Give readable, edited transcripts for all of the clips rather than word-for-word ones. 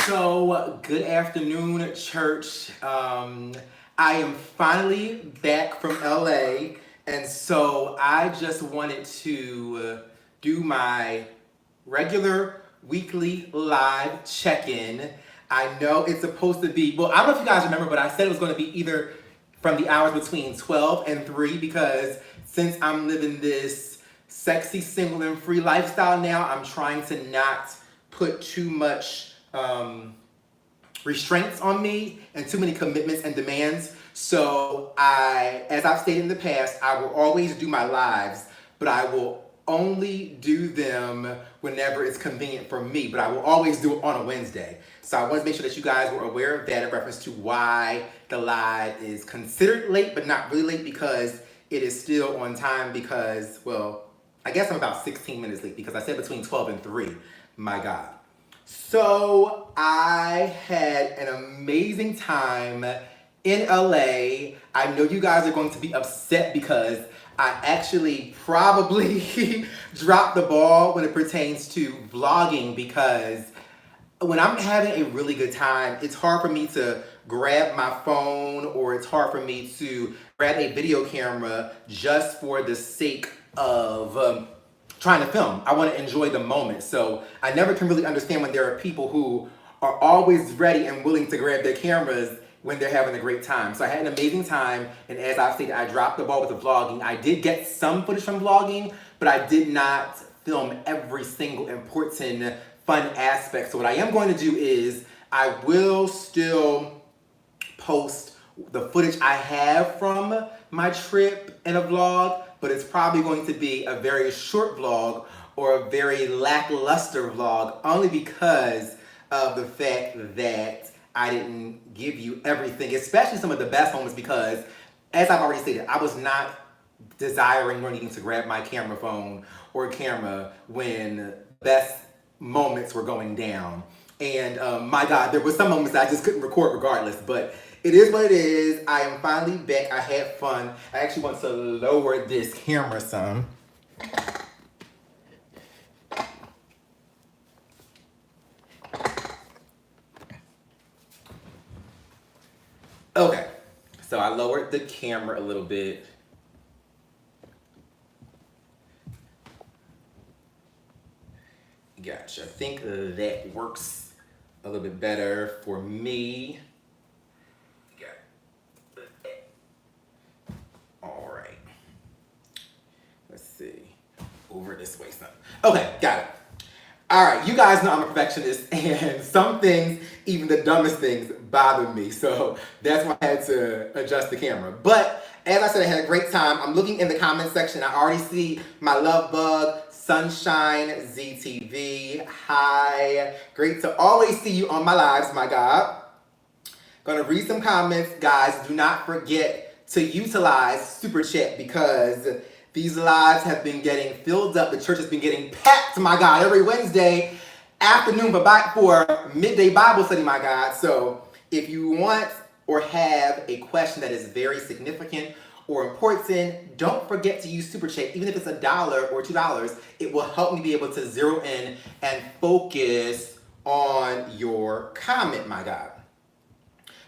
So, good afternoon, church. I am finally back from LA, and so I just wanted to do my regular weekly live check-in. I know it's supposed to be, well, I don't know if you guys remember, but I said it was going to be either from the hours between 12 and 3 because since I'm living this sexy, single, and free lifestyle now, I'm trying to not put too much restraints on me and too many commitments and demands. So as I've stated in the past, I will always do my lives, but I will only do them whenever it's convenient for me, but I will always do it on a Wednesday. So I want to make sure that you guys were aware of that in reference to why the live is considered late, but not really late because it is still on time because, well, I guess I'm about 16 minutes late because I said between 12 and 3. My God. So I had an amazing time in LA. I know you guys are going to be upset because I actually probably dropped the ball when it pertains to vlogging because when I'm having a really good time, it's hard for me to grab my phone or it's hard for me to grab a video camera just for the sake of trying to film. I want to enjoy the moment. So I never can really understand when there are people who are always ready and willing to grab their cameras when they're having a great time. So I had an amazing time, and as I've stated, I dropped the ball with the vlogging. I did get some footage from vlogging, but I did not film every single important fun aspect. So what I am going to do is I will still post the footage I have from my trip in a vlog, but it's probably going to be a very short vlog or a very lackluster vlog only because of the fact that I didn't give you everything, especially some of the best moments because, as I've already stated, I was not desiring or needing to grab my camera phone or camera when best moments were going down. And my God, there were some moments that I just couldn't record regardless, but it is what it is. I am finally back. I had fun. I actually want to lower this camera some. Okay, so I lowered the camera a little bit. Gotcha. I think that works a little bit better for me. All right. Let's see. Over this way, son. Okay, got it. All right, you guys know I'm a perfectionist, and some things, even the dumbest things, bother me. So that's why I had to adjust the camera. But as I said, I had a great time. I'm looking in the comment section. I already see my love bug, Sunshine ZTV. Hi. Great to always see you on my lives, my God. Gonna read some comments. Guys, do not forget to utilize Super Chat because these lives have been getting filled up. The church has been getting packed, my God, every Wednesday afternoon for midday Bible study, my God. So if you want or have a question that is very significant or important, don't forget to use Super Chat. Even if it's $1 or $2, it will help me be able to zero in and focus on your comment, my God.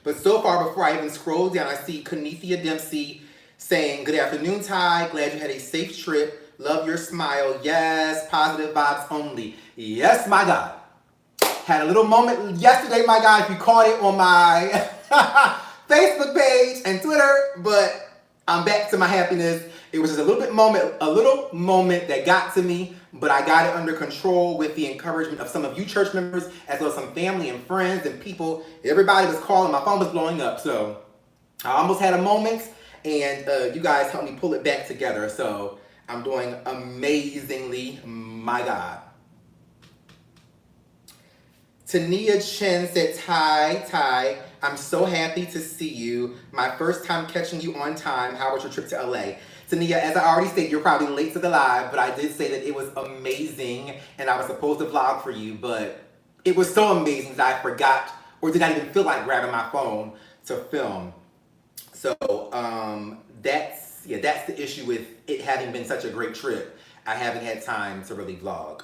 But so far, before I even scroll down, I see Kenethia Dempsey saying, "Good afternoon, Ty. Glad you had a safe trip. Love your smile. Yes, positive vibes only." Yes, my God. Had a little moment yesterday, my God, if you caught it on my Facebook page and Twitter, but I'm back to my happiness. It was just a little moment that got to me, but I got it under control with the encouragement of some of you church members, as well as some family and friends and people. Everybody was calling, my phone was blowing up, so I almost had a moment, and you guys helped me pull it back together, so I'm doing amazingly, my God. Tania Chen said, Ty, I'm so happy to see you. My first time catching you on time. How was your trip to LA? Tania, as I already said, you're probably late to the live, but I did say that it was amazing, and I was supposed to vlog for you, but it was so amazing that I forgot or did not even feel like grabbing my phone to film. So that's the issue with it having been such a great trip. I haven't had time to really vlog.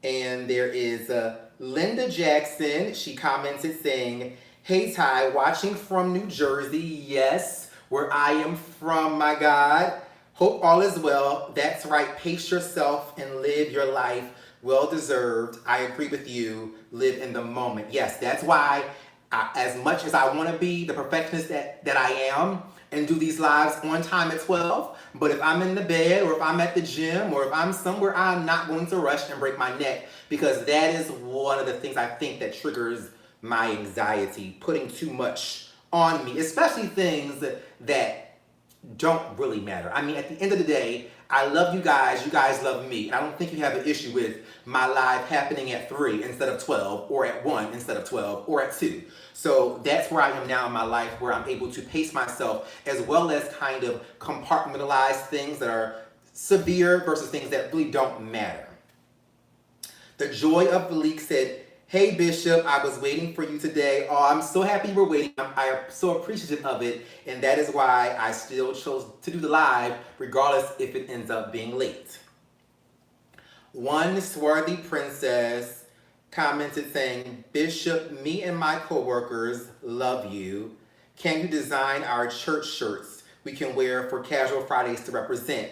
And there is Linda Jackson, she commented saying, "Hey Ty, watching from New Jersey, yes, where I am from, my God. Hope all is well. That's right, pace yourself and live your life. Well deserved. I agree with you. Live in the moment." Yes, that's why, as much as I want to be the perfectionist that I am and do these lives on time at 12, but if I'm in the bed or if I'm at the gym or if I'm somewhere, I'm not going to rush and break my neck, because that is one of the things I think that triggers my anxiety, putting too much on me, especially things that don't really matter. I mean, at the end of the day, I love you guys love me, and I don't think you have an issue with my live happening at 3 instead of 12, or at 1 instead of 12, or at 2. So that's where I am now in my life, where I'm able to pace myself, as well as kind of compartmentalize things that are severe versus things that really don't matter. The Joy of the Leak said, "Hey Bishop, I was waiting for you today. Oh, I'm so happy you were waiting. I am so appreciative of it, and that is why I still chose to do the live, regardless if it ends up being late." One Swarthy Princess commented saying, "Bishop, me and my coworkers love you. Can you design our church shirts we can wear for Casual Fridays to represent?"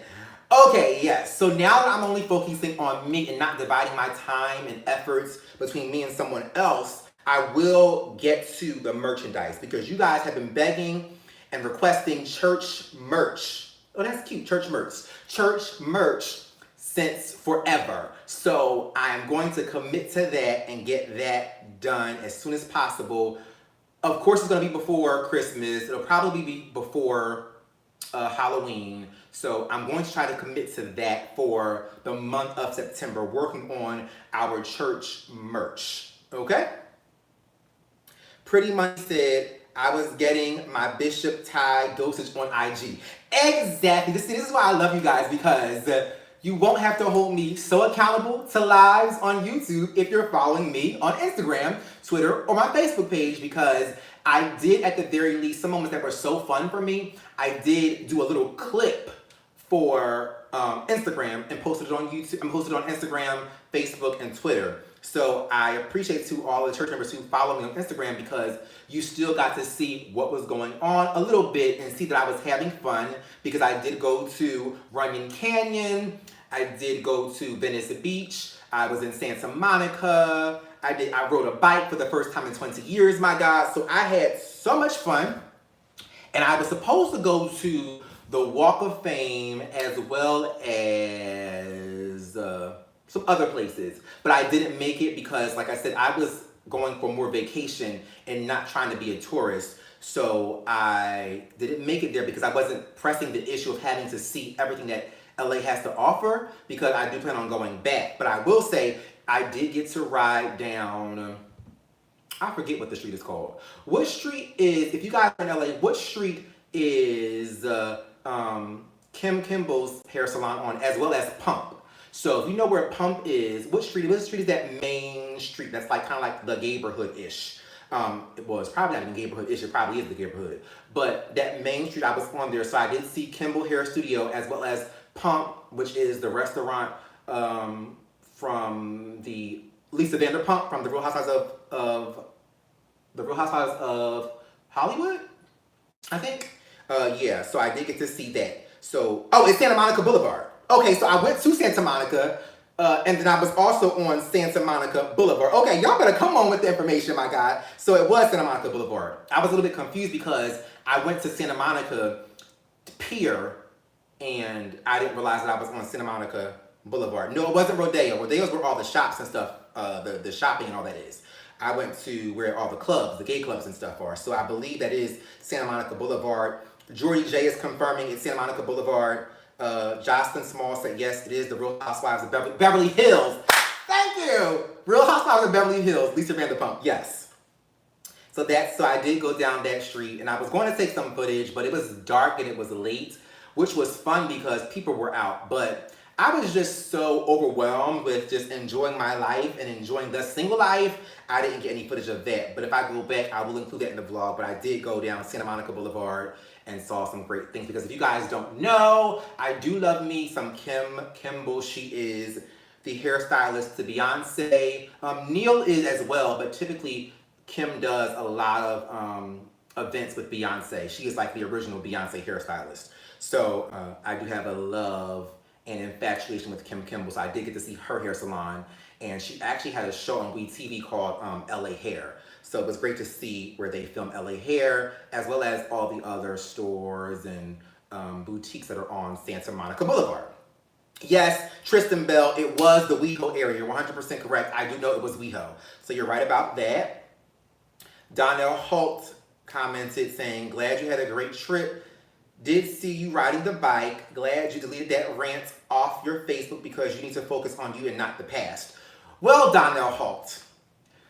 Okay, yes. So now that I'm only focusing on me and not dividing my time and efforts between me and someone else, I will get to the merchandise, because you guys have been begging and requesting church merch. Oh, that's cute. Church merch. Church merch since forever. So I'm going to commit to that and get that done as soon as possible. Of course, it's going to be before Christmas. It'll probably be before Halloween. So I'm going to try to commit to that for the month of September, working on our church merch. Okay? Pretty much said, "I was getting my Bishop Ty dosage on IG." Exactly. This is why I love you guys, because you won't have to hold me so accountable to lives on YouTube if you're following me on Instagram, Twitter, or my Facebook page, because I did, at the very least, some moments that were so fun for me, I did do a little clip for Instagram and posted it on YouTube and posted it on Instagram, Facebook, and Twitter. So I appreciate to all the church members who follow me on Instagram, because you still got to see what was going on a little bit and see that I was having fun, because I did go to Runyon Canyon, I did go to Venice Beach, I was in Santa Monica, I rode a bike for the first time in 20 years, my God. So I had so much fun, and I was supposed to go to the Walk of Fame as well as some other places, but I didn't make it because, like I said, I was going for more vacation and not trying to be a tourist. So I didn't make it there because I wasn't pressing the issue of having to see everything that LA has to offer, because I do plan on going back. But I will say, I did get to ride down, I forget what the street is called. What street is, if you guys are in LA, what street is Kim Kimball's hair salon on, as well as Pump? So if you know where Pump is, what street is that main street that's like kind of like the neighborhood-ish? It's probably not even neighborhood-ish, it probably is the neighborhood. But that main street, I was on there, so I did see Kimball Hair Studio, as well as Pump, which is the restaurant from the Lisa Vanderpump from the Real Housewives of Hollywood, I think. Yeah, so I did get to see that. So, it's Santa Monica Boulevard. Okay, so I went to Santa Monica, and then I was also on Santa Monica Boulevard. Okay, y'all better come on with the information, my God. So it was Santa Monica Boulevard. I was a little bit confused because I went to Santa Monica Pier, and I didn't realize that I was on Santa Monica Boulevard. No, it wasn't Rodeo. Rodeo's where all the shops and stuff, the shopping and all that is. I went to where all the clubs, the gay clubs and stuff are. So I believe that is Santa Monica Boulevard. Jordy J is confirming it's Santa Monica Boulevard. Jocelyn Small said, yes, it is the Real Housewives of Beverly Hills. Thank you! Real Housewives of Beverly Hills, Lisa Vanderpump, yes. So I did go down that street, and I was going to take some footage, but it was dark and it was late, which was fun because people were out. But I was just so overwhelmed with just enjoying my life and enjoying the single life. I didn't get any footage of that. But if I go back, I will include that in the vlog. But I did go down Santa Monica Boulevard and saw some great things. Because if you guys don't know, I do love me some Kim Kimball. She is the hairstylist to Beyonce. Neil is as well, but typically Kim does a lot of events with Beyonce. She is like the original Beyonce hairstylist. So I do have a love and infatuation with Kim Kimble. So I did get to see her hair salon, and she actually had a show on WeTV called LA Hair. So it was great to see where they film LA Hair, as well as all the other stores and boutiques that are on Santa Monica Boulevard. Yes, Tristan Bell, it was the WeHo area. You're 100% correct. I do know it was WeHo. So you're right about that. Donnell Holt commented saying, glad you had a great trip. Did see you riding the bike. Glad you deleted that rant off your Facebook because you need to focus on you and not the past. Well, Donnell Holt,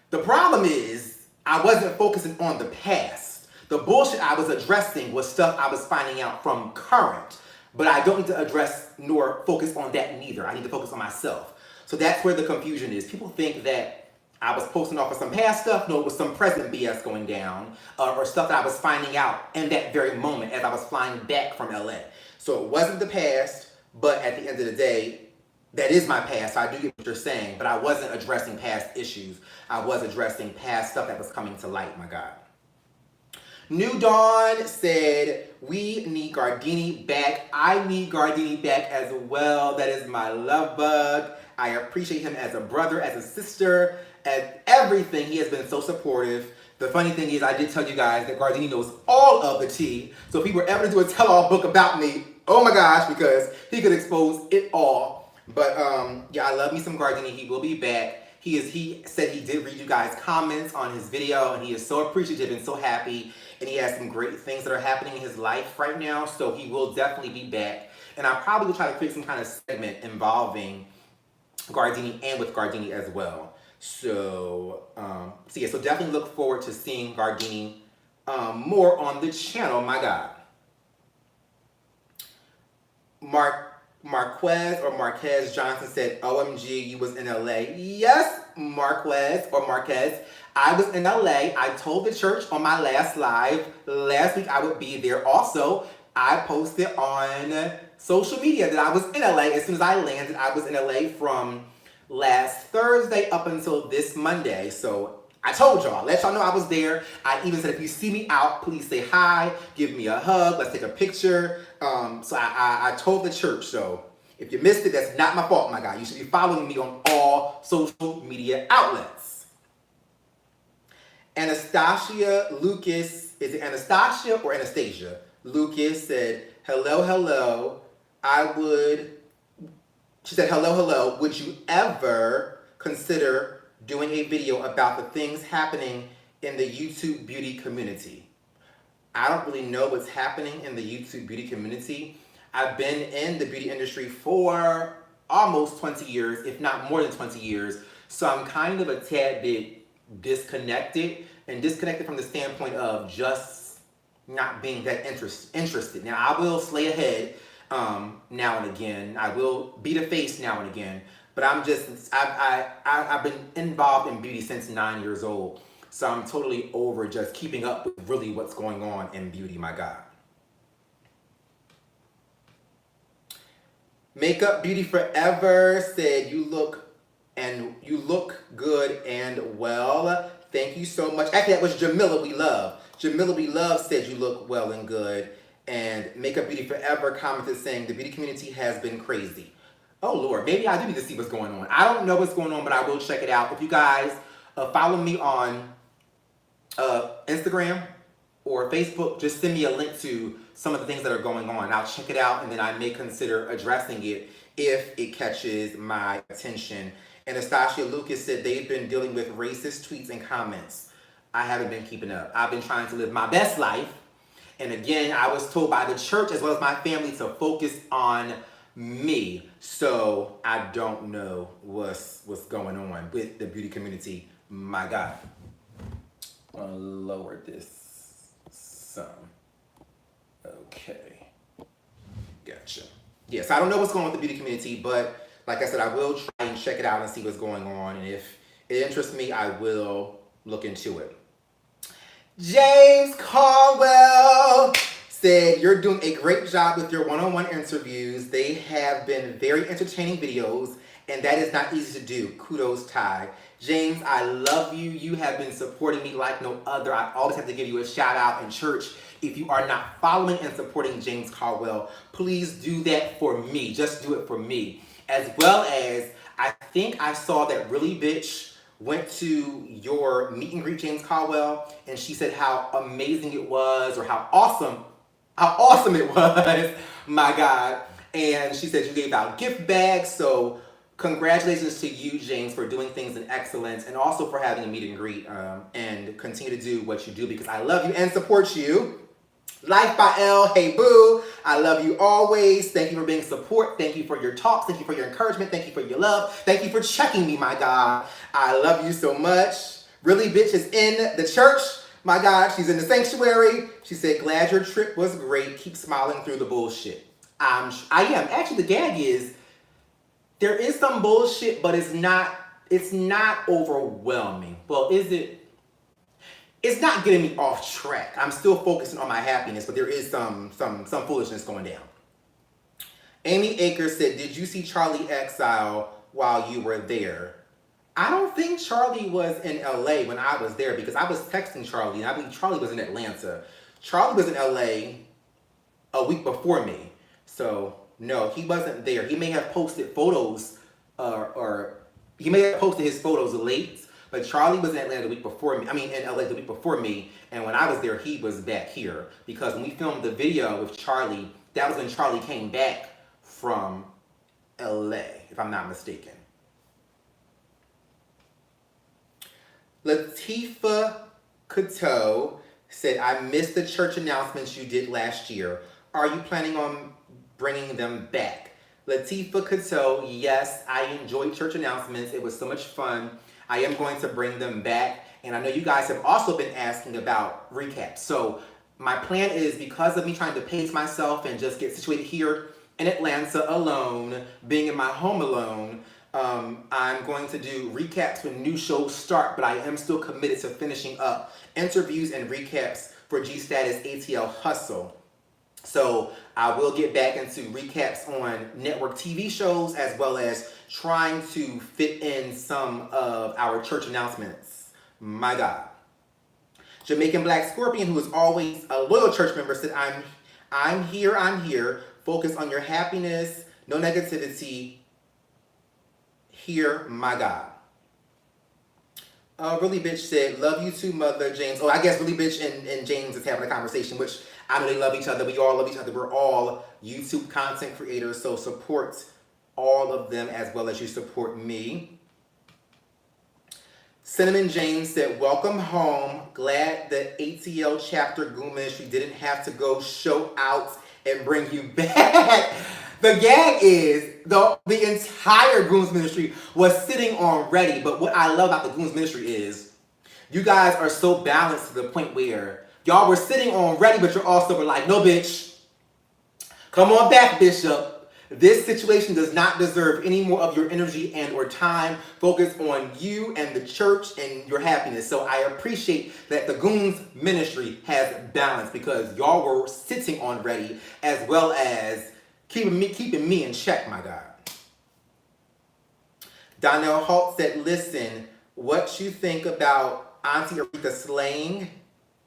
the problem is I wasn't focusing on the past. The bullshit I was addressing was stuff I was finding out from current. But I don't need to address nor focus on that neither. I need to focus on myself. So that's where the confusion is. People think that I was posting off of some past stuff. No, it was some present BS going down or stuff that I was finding out in that very moment as I was flying back from LA. So it wasn't the past, but at the end of the day, that is my past. So I do get what you're saying, but I wasn't addressing past issues. I was addressing past stuff that was coming to light, my God. New Dawn said, we need Gardini back. I need Gardini back as well. That is my love bug. I appreciate him as a brother, as a sister, as everything. He has been so supportive. The funny thing is, I did tell you guys that Gardini knows all of the tea. So if he were ever to do a tell-all book about me, oh my gosh, because he could expose it all. But yeah, I love me some Gardini. He will be back. He said he did read you guys' comments on his video, and he is so appreciative and so happy. And he has some great things that are happening in his life right now, so he will definitely be back. And I probably will try to create some kind of segment involving Gardini and with Gardini as well. So, yeah, so definitely look forward to seeing Gardini more on the channel, my God. Marquez Johnson said, OMG, you was in LA. Yes, Marquez. I was in LA. I told the church on my last live last week I would be there. Also, I posted on social media that I was in LA. As soon as I landed, I was in LA from last Thursday up until this Monday. So I told y'all, let y'all know I was there. I even said, if you see me out, please say hi, give me a hug, let's take a picture. So I told the church. So if you missed it, that's not my fault, my guy. You should be following me on all social media outlets. Anastasia Lucas, is it Anastasia or Anastasia? Lucas said, hello. She said, hello. Would you ever consider doing a video about the things happening in the YouTube beauty community? I don't really know what's happening in the YouTube beauty community. I've been in the beauty industry for almost 20 years, if not more than 20 years. So I'm kind of a tad bit disconnected from the standpoint of just not being that interested. Now, I will slay ahead now and again. I will be the face now and again. But I've been involved in beauty since 9 years old. So I'm totally over just keeping up with really what's going on in beauty, my God. Makeup Beauty Forever said, you look good and well. Thank you so much. Actually, that was Jamila We Love. Jamila We Love said you look well and good. And Makeup Beauty Forever commented saying the beauty community has been crazy. Oh Lord, maybe I do need to see what's going on. I don't know what's going on, but I will check it out. If you guys follow me on Instagram or Facebook, just send me a link to some of the things that are going on. I'll check it out, and then I may consider addressing it if it catches my attention. Anastasia Lucas said they've been dealing with racist tweets and comments. I haven't been keeping up. I've been trying to live my best life. And again, I was told by the church as well as my family to focus on me. So I don't know what's going on with the beauty community. My God. I'm gonna lower this some. Okay. Gotcha. Yes, I don't know what's going on with the beauty community, but like I said, I will try and check it out and see what's going on. And if it interests me, I will look into it. James Caldwell said, you're doing a great job with your one-on-one interviews. They have been very entertaining videos And that is not easy to do. Kudos, Ty. James, I love you. You have been supporting me like no other. I always have to give you a shout out in church. If you are not following and supporting James Caldwell, please do that for me. Just do it for me. As well as, I think I saw that Really Bitch went to your meet and greet, James Caldwell, and she said how amazing it was, or how awesome it was, my God. And she said you gave out gift bags, so congratulations to you, James, for doing things in excellence, and also for having a meet and greet, and continue to do what you do, because I love you and support you. Life by L, hey boo, I love you always. Thank you for being support. Thank you for your talks. Thank you for your encouragement. Thank you for your love. Thank you for checking me, my God. I love you so much. Really Bitch is in the church. My God, she's in the sanctuary. She said, glad your trip was great. Keep smiling through the bullshit. I am. Actually, the gag is, there is some bullshit, but it's not overwhelming. Well, is it? It's not getting me off track. I'm still focusing on my happiness, but there is some foolishness going down. Amy Akers said, did you see Charlie Exile while you were there? I don't think Charlie was in LA when I was there, because I was texting Charlie, and I believe Charlie was in Atlanta. Charlie was in LA a week before me. So, no, he wasn't there. He may have posted photos, or he may have posted his photos late, but Charlie was in Atlanta the week before me. I mean, in LA the week before me, and when I was there, he was back here. Because when we filmed the video with Charlie, that was when Charlie came back from LA, if I'm not mistaken. Latifah Couture said, I missed the church announcements you did last year. Are you planning on bringing them back? Latifah Couture, yes, I enjoyed church announcements. It was so much fun. I am going to bring them back. And I know you guys have also been asking about recaps. So my plan is, because of me trying to pace myself and just get situated here in Atlanta alone, being in my home alone, I'm going to do recaps when new shows start, but I am still committed to finishing up interviews and recaps for G-Status ATL Hustle. So I will get back into recaps on network TV shows, as well as trying to fit in some of our church announcements. My God. Jamaican Black Scorpion, who is always a loyal church member, said, I'm here. Focus on your happiness. No negativity. Here, my God. Really Bitch said, love you too, Mother James. Oh, I guess Really Bitch and James is having a conversation, which I know they love each other. We all love each other. We're all YouTube content creators, so support all of them as well as you support me. Cinnamon James said, welcome home. Glad the ATL chapter Goon Ministry didn't have to go show out and bring you back. The gag is, the entire Goons Ministry was sitting on ready, but what I love about the Goons Ministry is, you guys are so balanced to the point where y'all were sitting on ready, but you're also were like, no bitch, come on back, Bishop. This situation does not deserve any more of your energy and or time. Focus on you and the church and your happiness. So I appreciate that the Goons Ministry has balance, because y'all were sitting on ready, as well as keeping me in check, my God. Donnell Holt said, listen, what you think about Auntie Aretha slaying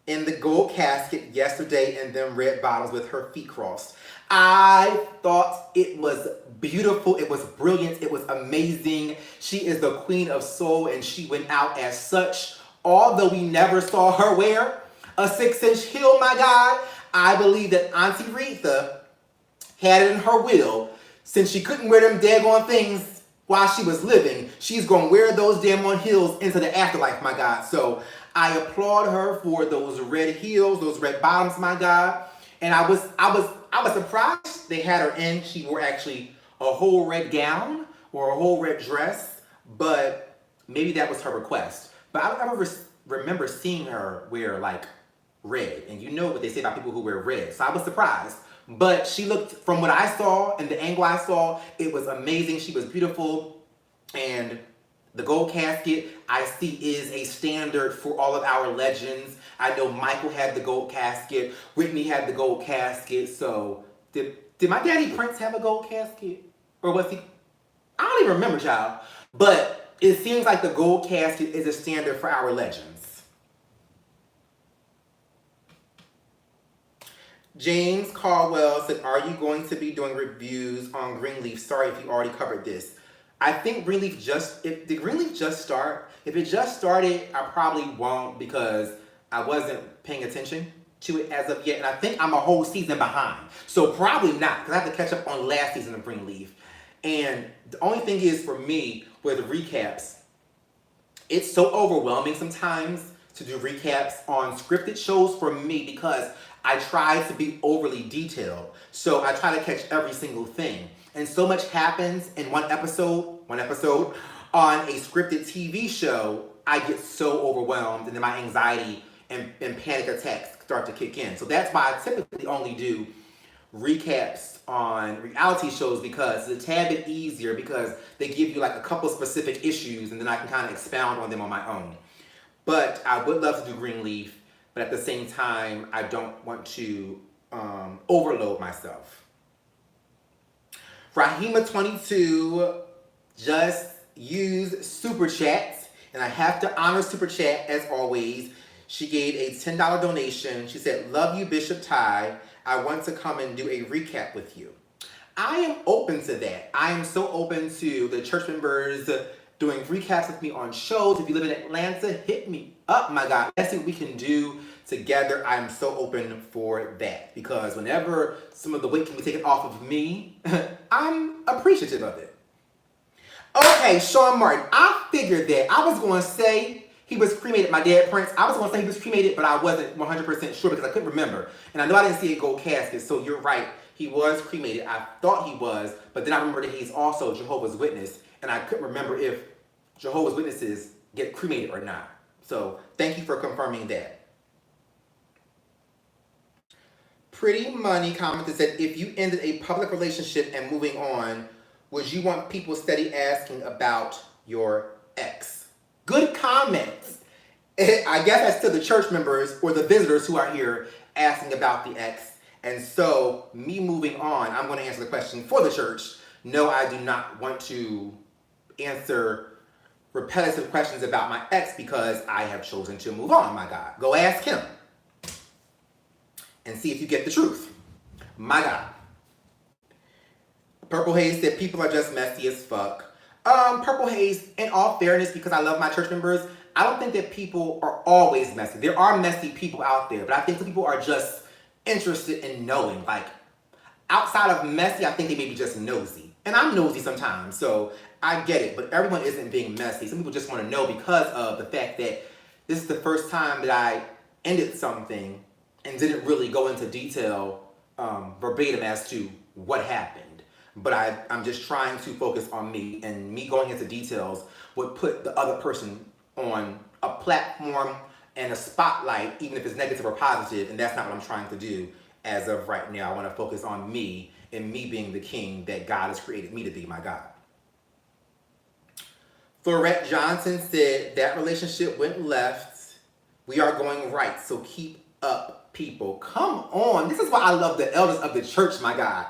in the gold casket yesterday and them red bottoms with her feet crossed? I thought it was beautiful. It was brilliant. It was amazing. She is the queen of soul, and she went out as such. Although we never saw her wear a 6-inch heel, my God, I believe that Auntie Aretha had it in her will. Since she couldn't wear them daggone things while she was living, she's gonna wear those damn on heels into the afterlife, my God. So I applaud her for those red heels, those red bottoms, my God. And I was surprised they had her in. She wore actually a whole red gown or a whole red dress, but maybe that was her request. But I don't ever remember seeing her wear like red. And you know what they say about people who wear red. So I was surprised. But she looked, from what I saw and the angle I saw, it was amazing. She was beautiful. And the gold casket, I see, is a standard for all of our legends. I know Michael had the gold casket. Whitney had the gold casket. So did my daddy Prince have a gold casket? Or was he? I don't even remember, child. But it seems like the gold casket is a standard for our legends. James Caldwell said, are you going to be doing reviews on Greenleaf? Sorry if you already covered this. I think Greenleaf did Greenleaf just start? If it just started, I probably won't because I wasn't paying attention to it as of yet. And I think I'm a whole season behind. So probably not, because I have to catch up on last season of Greenleaf. And the only thing is for me with recaps, it's so overwhelming sometimes to do recaps on scripted shows for me because I try to be overly detailed. So I try to catch every single thing. And so much happens in one episode on a scripted TV show, I get so overwhelmed and then my anxiety and panic attacks start to kick in. So that's why I typically only do recaps on reality shows because it's a tad bit easier because they give you like a couple specific issues and then I can kind of expound on them on my own. But I would love to do Greenleaf, but at the same time, I don't want to overload myself. Rahima22 just used Super Chat, and I have to honor Super Chat as always. She gave a $10 donation. She said, love you, Bishop Tai. I want to come and do a recap with you. I am open to that. I am so open to the church members doing recaps with me on shows. If you live in Atlanta, hit me up, my God. Let's see what we can do together. I'm so open for that because whenever some of the weight can be taken off of me, I'm appreciative of it. Okay, Sean Martin. I figured that. I was going to say he was cremated, my dad Prince. I was going to say he was cremated, but I wasn't 100% sure because I couldn't remember. And I know I didn't see a gold casket, so you're right. He was cremated. I thought he was, but then I remember that he's also Jehovah's Witness, and I couldn't remember if Jehovah's Witnesses get cremated or not. So thank you for confirming that. Pretty Money commented said, if you ended a public relationship and moving on, would you want people steady asking about your ex? Good comments. I guess that's to the church members or the visitors who are here asking about the ex. And so me moving on, I'm going to answer the question for the church. No, I do not want to answer repetitive questions about my ex because I have chosen to move on, my God. Go ask him and see if you get the truth. My God. Purple Haze said people are just messy as fuck. Purple Haze, in all fairness, because I love my church members, I don't think that people are always messy. There are messy people out there, but I think some people are just interested in knowing. Like, outside of messy, I think they may be just nosy. And I'm nosy sometimes, so I get it. But everyone isn't being messy. Some people just want to know because of the fact that this is the first time that I ended something and didn't really go into detail verbatim as to what happened. But I'm just trying to focus on me, and me going into details would put the other person on a platform and a spotlight, even if it's negative or positive, and that's not what I'm trying to do as of right now. I want to focus on me and me being the king that God has created me to be, my God. Florette Johnson said, that relationship went left. We are going right, so keep up, people. Come on. This is why I love the elders of the church, my God.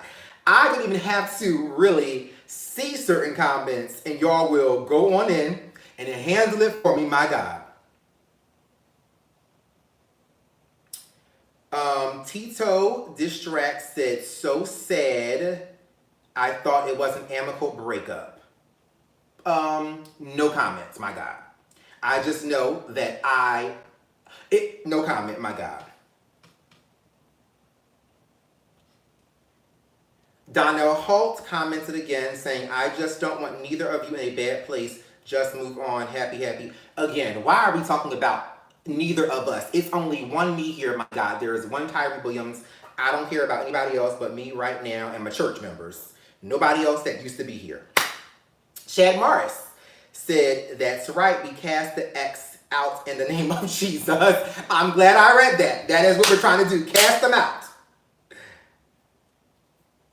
I didn't even have to really see certain comments, and y'all will go on in and handle it for me, my God. Tito Distract said, so sad. I thought it was an amicable breakup. No comments, my God. I just know that no comment, my God. Donnell Holt commented again saying, I just don't want neither of you in a bad place. Just move on. Happy, happy. Again, why are we talking about neither of us? It's only one me here, my God. There is one Tyree Williams. I don't care about anybody else but me right now and my church members. Nobody else that used to be here. Chad Morris said, that's right. We cast the X out in the name of Jesus. I'm glad I read that. That is what we're trying to do. Cast them out.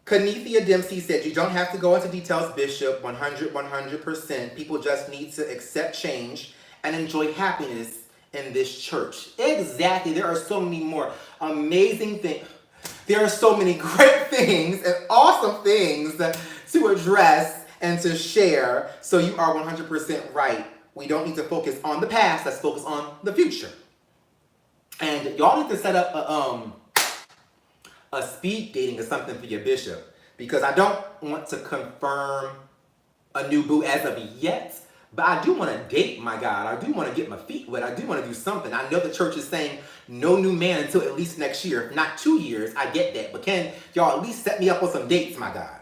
Kenethia Dempsey said, you don't have to go into details, Bishop. 100%. People just need to accept change and enjoy happiness in this church. Exactly. There are so many more amazing things. There are so many great things and awesome things to address and to share. So you are 100% right. We don't need to focus on the past. Let's focus on the future. And y'all need to set up a speed dating or something for your bishop, because I don't want to confirm a new boo as of yet, but I do want to date my God. I do want to get my feet wet. I do want to do something. I know the church is saying no new man until at least next year, if not 2 years. I get that, but can y'all at least set me up with some dates, my God?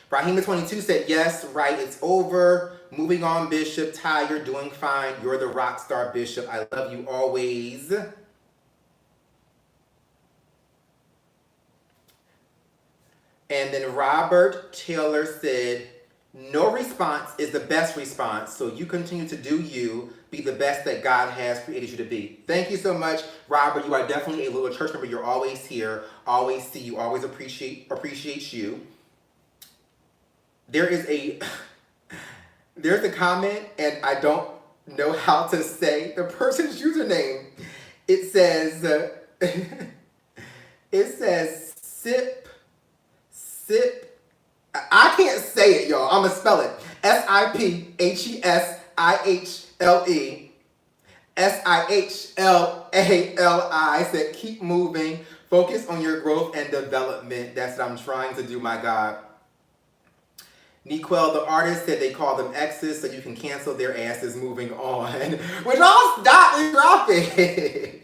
Rahima22 said, yes, right, it's over. Moving on, Bishop. Ty, you're doing fine. You're the rock star, Bishop. I love you always. And then Robert Taylor said, no response is the best response, so you continue to do you, be the best that God has created you to be. Thank you so much, Robert. You are definitely a little church member. You're always here, always see you, always appreciate you. There's a comment, and I don't know how to say the person's username. It says, sip. I can't say it, y'all. I'm gonna spell it. SIPHESIHLE. SIHLALI said, keep moving. Focus on your growth and development. That's what I'm trying to do, my God. Niquel, the artist, said they call them exes so you can cancel their asses. Moving on. Which all stop and drop it.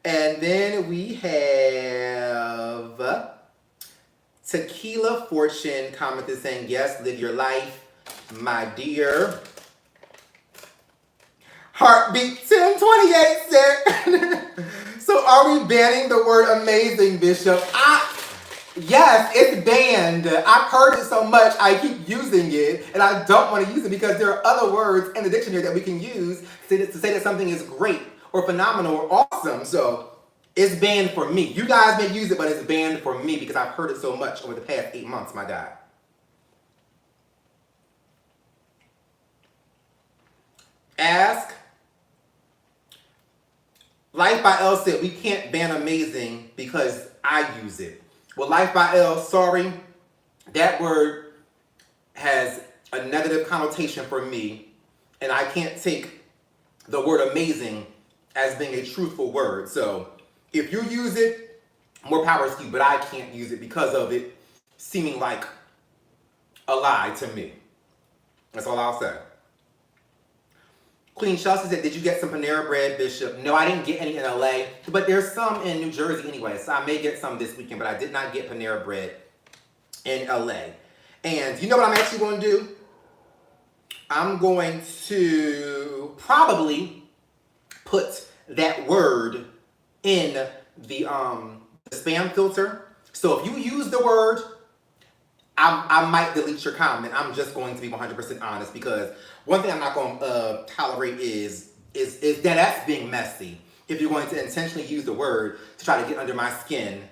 And then we have Tequila Fortune commented saying, yes, live your life, my dear. Heartbeat 1028 said, so are we banning the word amazing, Bishop? Yes, it's banned. I've heard it so much, I keep using it, and I don't want to use it because there are other words in the dictionary that we can use to say that something is great or phenomenal or awesome. So it's banned for me. You guys may use it, but it's banned for me because I've heard it so much over the past 8 months, my God. Ask. Life by L said, we can't ban amazing because I use it. Well, Life by L, sorry, that word has a negative connotation for me, and I can't take the word amazing as being a truthful word. So if you use it, more power to you, but I can't use it because of it seeming like a lie to me. That's all I'll say. Queen Chelsea said, did you get some Panera Bread, Bishop? No, I didn't get any in LA, but there's some in New Jersey anyway, so I may get some this weekend, but I did not get Panera Bread in LA. And you know what I'm actually going to do? I'm going to probably put that word in the spam filter. So if you use the word, I might delete your comment. I'm just going to be 100% honest, because one thing I'm not going to tolerate is that that's being messy. If you're going to intentionally use the word to try to get under my skin,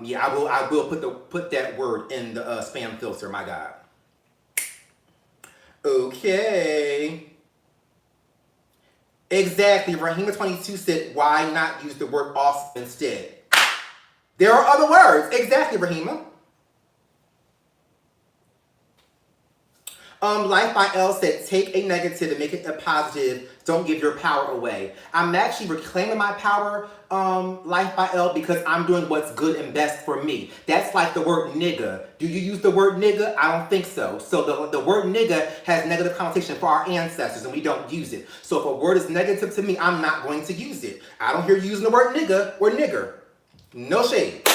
yeah, I will put that word in the spam filter, my God. Okay. Exactly. Rahima22 said, why not use the word awesome instead? There are other words. Exactly, Rahima. Life by L said, take a negative and make it a positive. Don't give your power away. I'm actually reclaiming my power, Life by L, because I'm doing what's good and best for me. That's like the word nigga. Do you use the word nigga? I don't think so. So the word nigga has negative connotation for our ancestors, and we don't use it. So if a word is negative to me, I'm not going to use it. I don't hear you using the word nigga or nigger. No shade.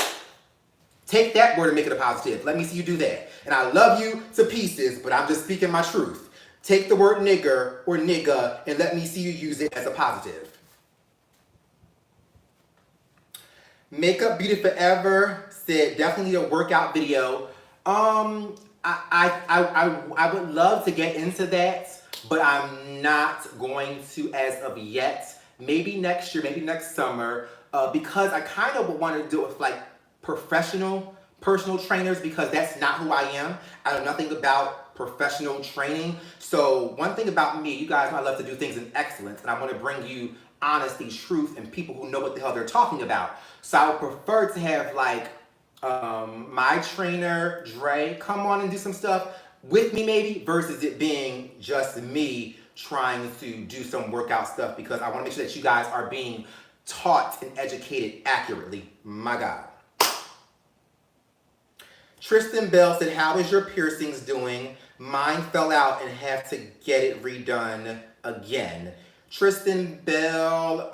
Take that word and make it a positive. Let me see you do that. And I love you to pieces, but I'm just speaking my truth. Take the word nigger or nigga and let me see you use it as a positive. Makeup Beauty Forever said, definitely a workout video. I would love to get into that, but I'm not going to as of yet. Maybe next year, maybe next summer, because I kind of want to do it with like professional personal trainers, because that's not who I am. I know nothing about professional training. So one thing about me, you guys know I love to do things in excellence, and I want to bring you honesty, truth, and people who know what the hell they're talking about. So I would prefer to have like my trainer, Dre, come on and do some stuff with me maybe, versus it being just me trying to do some workout stuff, because I want to make sure that you guys are being taught and educated accurately. My God. Tristan Bell said, how is your piercings doing? Mine fell out and have to get it redone again. Tristan Bell,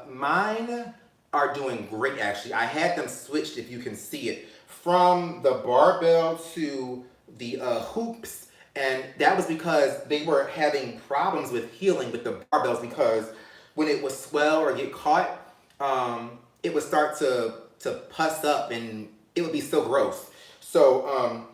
mine are doing great actually. I had them switched, if you can see it, from the barbell to the hoops, and that was because they were having problems with healing with the barbells, because when it would swell or get caught, it would start to pus up and it would be so gross. So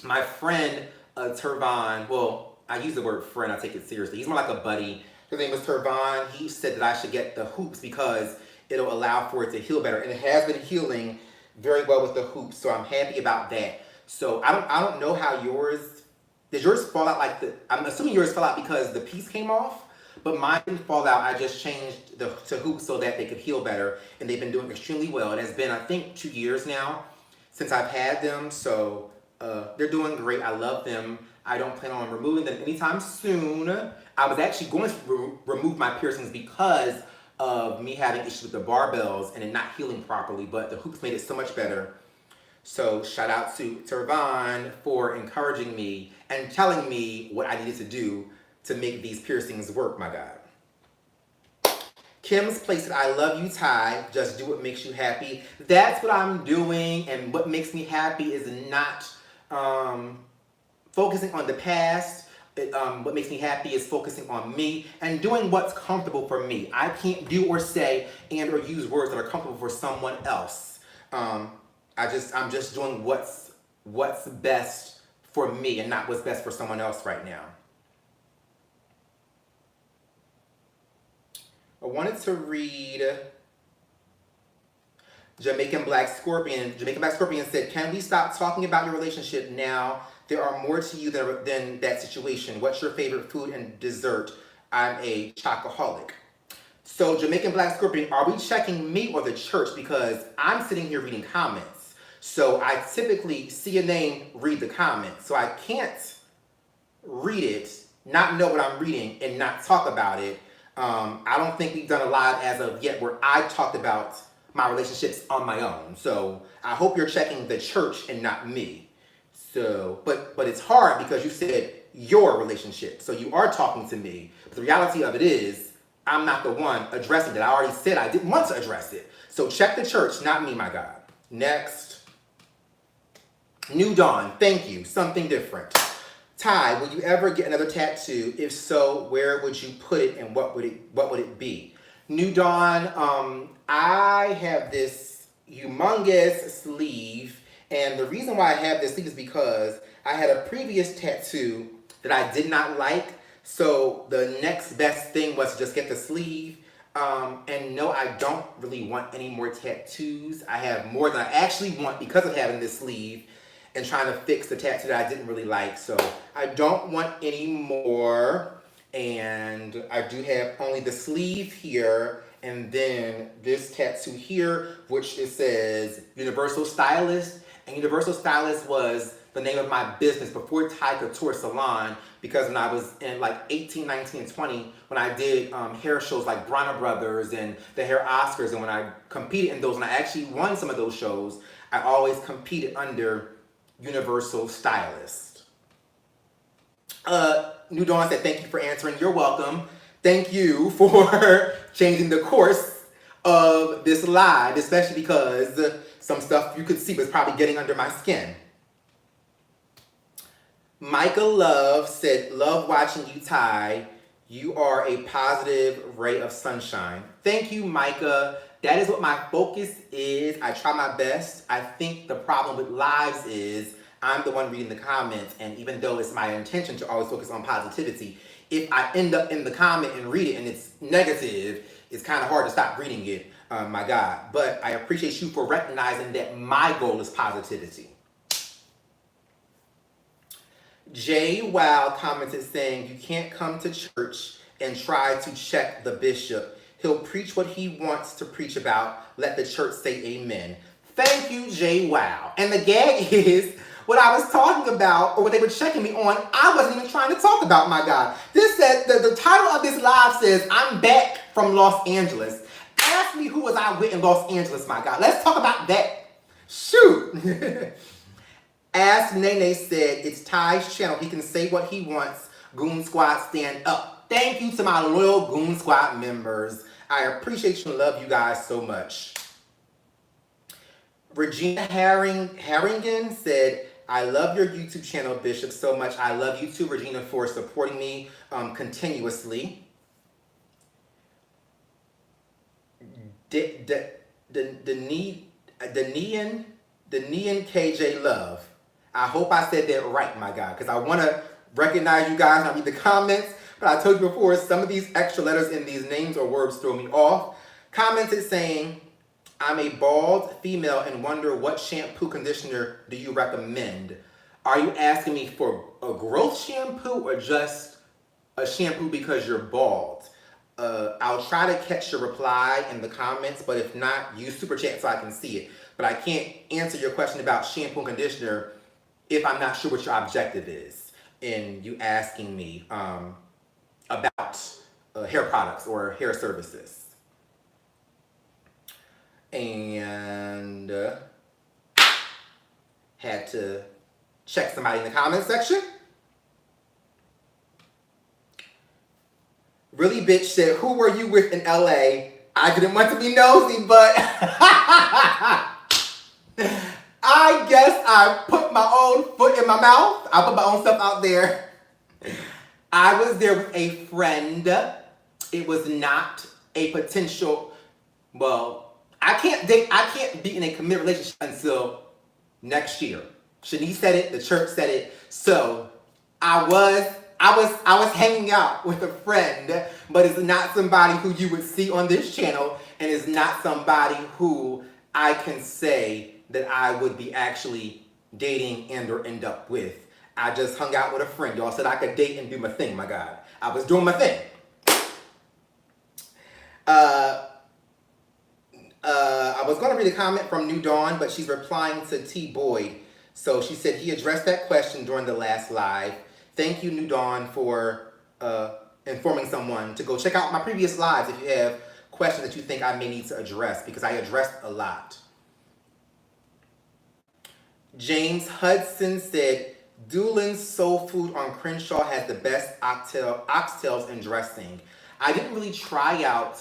my friend Tervon, well, I use the word friend, I take it seriously. He's more like a buddy. His name was Tervon. He said that I should get the hoops because it'll allow for it to heal better. And it has been healing very well with the hoops, so I'm happy about that. So I don't know how yours, did yours fall out like I'm assuming yours fell out because the piece came off, but mine didn't fall out. I just changed to hoops so that they could heal better, and they've been doing extremely well. It has been, I think, 2 years now since I've had them, so they're doing great. I love them. I don't plan on removing them anytime soon. I was actually going to remove my piercings because of me having issues with the barbells and it not healing properly, but the hoops made it so much better. So shout out to Tervon for encouraging me and telling me what I needed to do to make these piercings work, my God. Kim's Place said, I love you, Tai. Just do what makes you happy. That's what I'm doing, and what makes me happy is not focusing on the past. What makes me happy is focusing on me and doing what's comfortable for me. I can't do or say and or use words that are comfortable for someone else. I'm just doing what's best for me and not what's best for someone else right now. I wanted to read Jamaican Black Scorpion. Jamaican Black Scorpion said, can we stop talking about your relationship now? There are more to you than that situation. What's your favorite food and dessert? I'm a chocoholic. So Jamaican Black Scorpion, are we checking me or the church? Because I'm sitting here reading comments. So I typically see a name, read the comment. So I can't read it, not know what I'm reading, and not talk about it. I don't think we've done a live as of yet where I talked about my relationships on my own. So I hope you're checking the church and not me. So, but it's hard because you said your relationship. So you are talking to me. But the reality of it is, I'm not the one addressing it. I already said I didn't want to address it. So check the church, not me, my God. Next. New Dawn, thank you. Something different. Tai, will you ever get another tattoo? If so, where would you put it and what would it be? New Dawn, I have this humongous sleeve, and the reason why I have this sleeve is because I had a previous tattoo that I did not like, so the next best thing was to just get the sleeve. And no, I don't really want any more tattoos. I have more than I actually want because of having this sleeve and trying to fix the tattoo that I didn't really like. So I don't want any more. And I do have only the sleeve here, and then this tattoo here, which it says Universal Stylist. And Universal Stylist was the name of my business before Tai Couture Salon, because when I was in like 18, 19, and 20, when I did hair shows like Bronner Brothers and the Hair Oscars, and when I competed in those, and I actually won some of those shows, I always competed under Universal Stylist. New Dawn said, thank you for answering. You're welcome. Thank you for changing the course of this live, especially because some stuff you could see was probably getting under my skin. Micah Love said, love watching you, Tai. You are a positive ray of sunshine. Thank you, Micah. That is what my focus is. I try my best. I think the problem with lives is I'm the one reading the comments, and even though it's my intention to always focus on positivity, if I end up in the comment and read it and it's negative, it's kind of hard to stop reading it, my God. But I appreciate you for recognizing that my goal is positivity. Jay Wow commented saying, you can't come to church and try to check the bishop. He'll preach what he wants to preach about. Let the church say amen. Thank you, Jay Wow. And the gag is, what I was talking about, or what they were checking me on, I wasn't even trying to talk about, my God. This said, the title of this live says, I'm back from Los Angeles. Ask me who was I with in Los Angeles, my God. Let's talk about that. Shoot. Ask Nene said, it's Ty's channel. He can say what he wants. Goon Squad, stand up. Thank you to my loyal Goon Squad members. I appreciate you and love you guys so much. Regina Harringen said, I love your YouTube channel, Bishop, so much. I love you too, Regina, for supporting me continuously. The Neon KJ Love. I hope I said that right, my God, because I want to recognize you guys and I read the comments. But I told you before, some of these extra letters in these names or words throw me off. Commented saying, I'm a bald female and wonder what shampoo conditioner do you recommend? Are you asking me for a growth shampoo or just a shampoo because you're bald? I'll try to catch your reply in the comments, but if not, use Super Chat so I can see it. But I can't answer your question about shampoo and conditioner if I'm not sure what your objective is in you asking me about hair products or hair services. And had to check somebody in the comment section. Really Bitch said, who were you with in LA? I didn't want to be nosy, but I guess I put my own foot in my mouth. I put my own stuff out there. I was there with a friend. It was not a potential, well, I can't be in a committed relationship until next year. Shanice said it, the church said it. So I was hanging out with a friend, but it's not somebody who you would see on this channel, and it's not somebody who I can say that I would be actually dating and or end up with. I just hung out with a friend. Y'all said I could date and do my thing, my God. I was doing my thing. I was going to read a comment from New Dawn, but she's replying to T. Boyd. So she said he addressed that question during the last live. Thank you, New Dawn, for informing someone to go check out my previous lives if you have questions that you think I may need to address, because I addressed a lot. James Hudson said, Doolin's Soul Food on Crenshaw has the best oxtails and dressing. I didn't really try out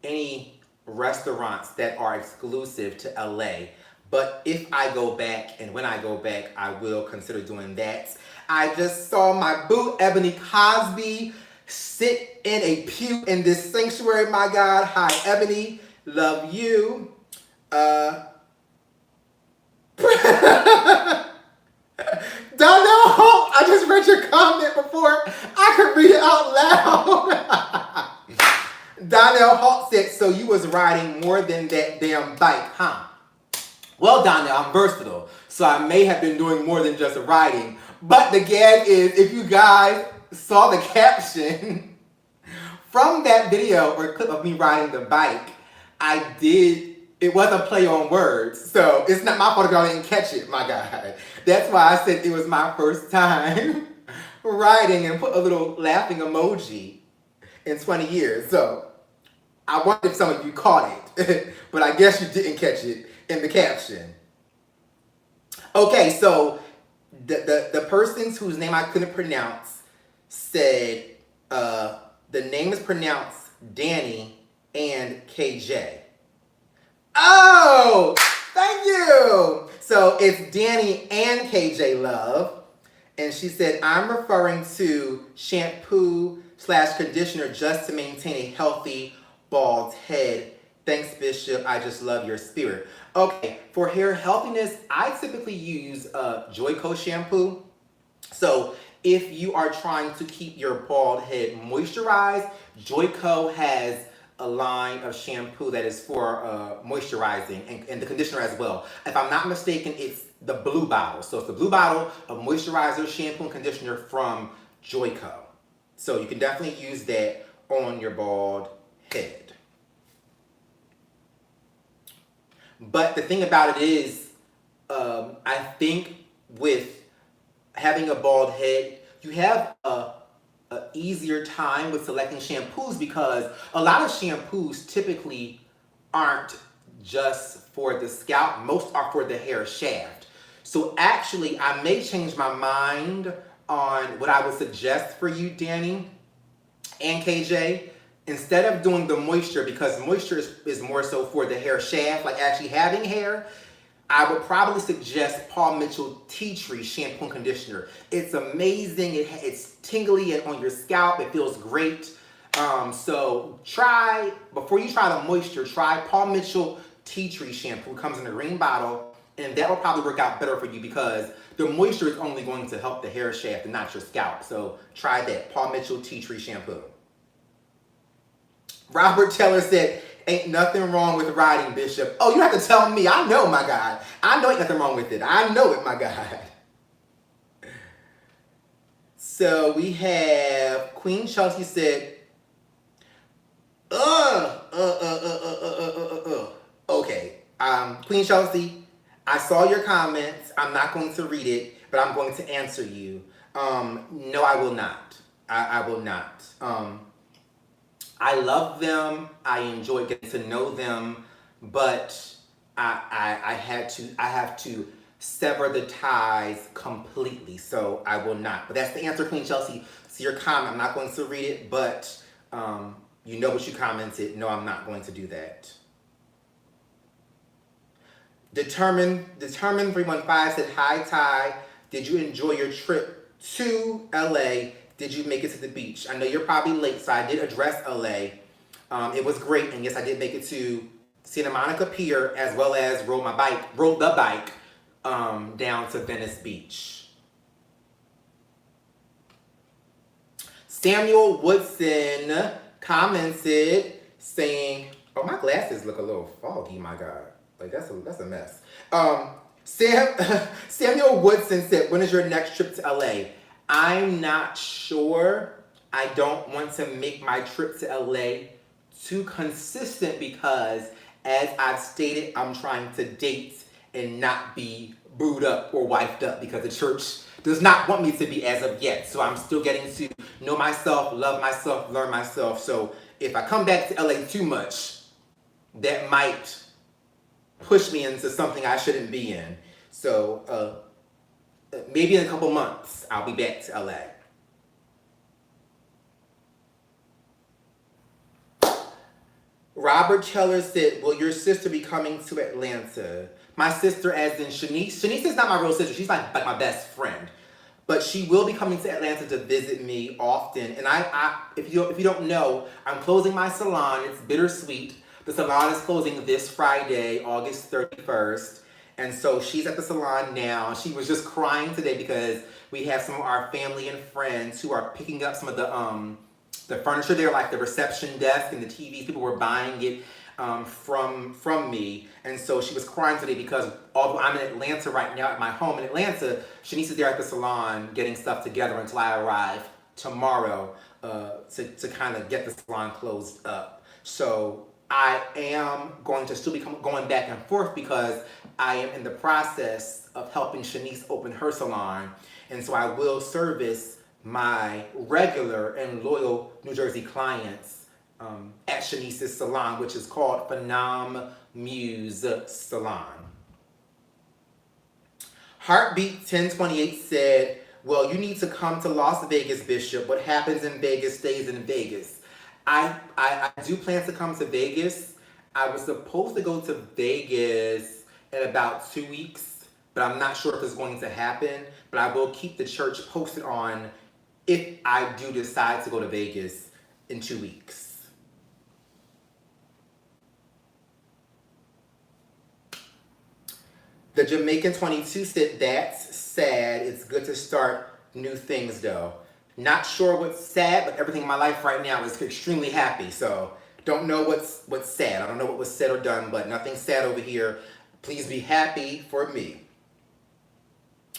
any restaurants that are exclusive to LA, but if I go back, and when I go back, I will consider doing that. I just saw my boo, Ebony Cosby, sit in a pew in this sanctuary, my God. Hi, Ebony. Love you. Donnell Holt, I just read your comment before I could read it out loud. Donnell Holt said, so you was riding more than that damn bike, huh? Well, Donnell, I'm versatile, so I may have been doing more than just riding. But the gag is, if you guys saw the caption from that video or clip of me riding the bike, it was a play on words. So it's not my fault if y'all didn't catch it, my God. That's why I said it was my first time riding and put a little laughing emoji in 20 years. So I wonder if some of you caught it, but I guess you didn't catch it in the caption. Okay, so the persons whose name I couldn't pronounce said the name is pronounced Danny and KJ. Oh, thank you. So it's Danny and KJ Love. And she said, I'm referring to shampoo/conditioner just to maintain a healthy bald head. Thanks, Bishop. I just love your spirit. Okay, for hair healthiness, I typically use Joico shampoo. So if you are trying to keep your bald head moisturized, Joico has a line of shampoo that is for moisturizing and the conditioner as well. If I'm not mistaken, it's the blue bottle. So it's the blue bottle of moisturizer, shampoo, and conditioner from Joico. So you can definitely use that on your bald head. But the thing about it is, I think with having a bald head, you have a easier time with selecting shampoos because a lot of shampoos typically aren't just for the scalp. Most are for the hair shaft. So actually, I may change my mind on what I would suggest for you, Danny and KJ. Instead of doing the moisture, because moisture is more so for the hair shaft, like actually having hair, I would probably suggest Paul Mitchell Tea Tree Shampoo and Conditioner. It's amazing. It's tingly and on your scalp. It feels great. So try, before you try the moisture, try Paul Mitchell Tea Tree Shampoo. It comes in a green bottle, and that will probably work out better for you because the moisture is only going to help the hair shaft and not your scalp. So try that, Paul Mitchell Tea Tree Shampoo. Robert Teller said, ain't nothing wrong with riding, Bishop. Oh, you have to tell me. I know, my God. I know ain't nothing wrong with it. I know it, my God. So we have Queen Chelsea said, Okay. Queen Chelsea, I saw your comments. I'm not going to read it, but I'm going to answer you. No, I will not. I will not. I love them. I enjoy getting to know them, but I have to sever the ties completely. So I will not. But that's the answer, Queen Chelsea. So your comment, I'm not going to read it, but you know what you commented. No, I'm not going to do that. Determined 315 said, hi Ty, did you enjoy your trip to LA? Did you make it to the beach? I know you're probably late, so I did address LA. It was great, and yes, I did make it to Santa Monica Pier as well as rode the bike down to Venice Beach. Samuel Woodson commented saying, oh, my glasses look a little foggy, my God. Like, that's a mess. Samuel Woodson said, when is your next trip to LA? I'm not sure. I don't want to make my trip to LA too consistent because, as I've stated, I'm trying to date and not be booed up or wifed up because the church does not want me to be as of yet. So I'm still getting to know myself, love myself, learn myself. So if I come back to LA too much, that might push me into something I shouldn't be in. So maybe in a couple months, I'll be back to LA. Robert Keller said, will your sister be coming to Atlanta? My sister as in Shanice. Shanice is not my real sister. She's like my best friend. But she will be coming to Atlanta to visit me often. And if you don't know, I'm closing my salon. It's bittersweet. The salon is closing this Friday, August 31st. And so she's at the salon now. She was just crying today because we have some of our family and friends who are picking up some of the furniture there, like the reception desk and the TVs. People were buying it from me. And so she was crying today because although I'm in Atlanta right now at my home in Atlanta, Shanice is there at the salon getting stuff together until I arrive tomorrow to kind of get the salon closed up. So I am going to still be going back and forth because I am in the process of helping Shanice open her salon. And so I will service my regular and loyal New Jersey clients at Shanice's salon, which is called Phenom Muse Salon. Heartbeat 1028 said, well, you need to come to Las Vegas, Bishop. What happens in Vegas stays in Vegas. I do plan to come to Vegas. I was supposed to go to Vegas in about 2 weeks, but I'm not sure if it's going to happen. But I will keep the church posted on if I do decide to go to Vegas in 2 weeks. The Jamaican 22 said, that's sad. It's good to start new things though. Not sure what's sad, but everything in my life right now is extremely happy. So don't know what's sad. I don't know what was said or done, but nothing's sad over here. Please be happy for me.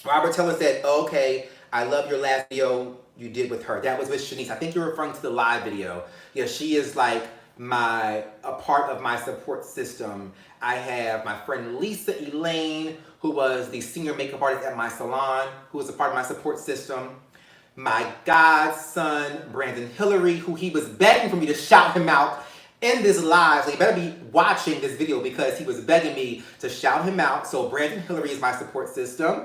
Robert Teller said, okay, I love your last video you did with her. That was with Shanice. I think you're referring to the live video. Yeah, she is like a part of my support system. I have my friend Lisa Elaine, who was the senior makeup artist at my salon, who was a part of my support system. My godson, Brandon Hillary, who he was begging for me to shout him out in this live. So you better be watching this video because he was begging me to shout him out. So Brandon Hillary is my support system.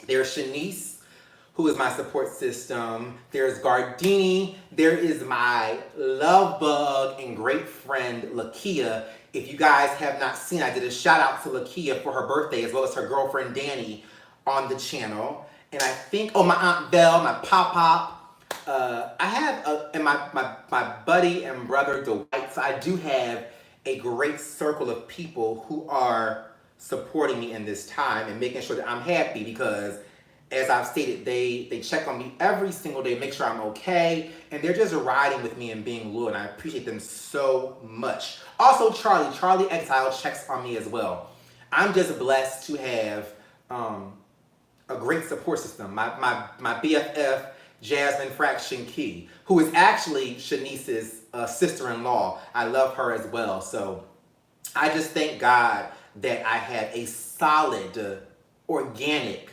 There's Shanice, who is my support system. There's Gardini. There is my love bug and great friend, Lakia. If you guys have not seen, I did a shout out to Lakia for her birthday as well as her girlfriend, Danny, on the channel. And I think, oh, my Aunt Belle, my Pop. I have, and my buddy and brother, Dwight. So I do have a great circle of people who are supporting me in this time and making sure that I'm happy because, as I've stated, they check on me every single day, make sure I'm okay, and they're just riding with me and being loyal, and I appreciate them so much. Also, Charlie Exile checks on me as well. I'm just blessed to have a great support system. My BFF, Jasmine Fraction Key, who is actually Shanice's sister-in-law. I love her as well. So I just thank God that I have a solid, organic,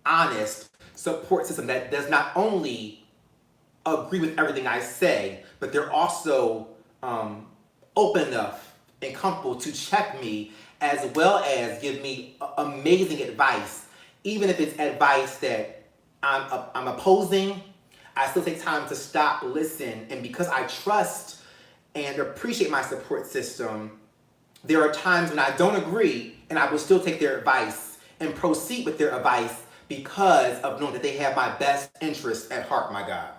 honest support system that does not only agree with everything I say, but they're also open enough and comfortable to check me as well as give me amazing advice. Even if it's advice that I'm opposing, I still take time to stop, listen, and because I trust and appreciate my support system, there are times when I don't agree and I will still take their advice and proceed with their advice because of knowing that they have my best interests at heart, my God.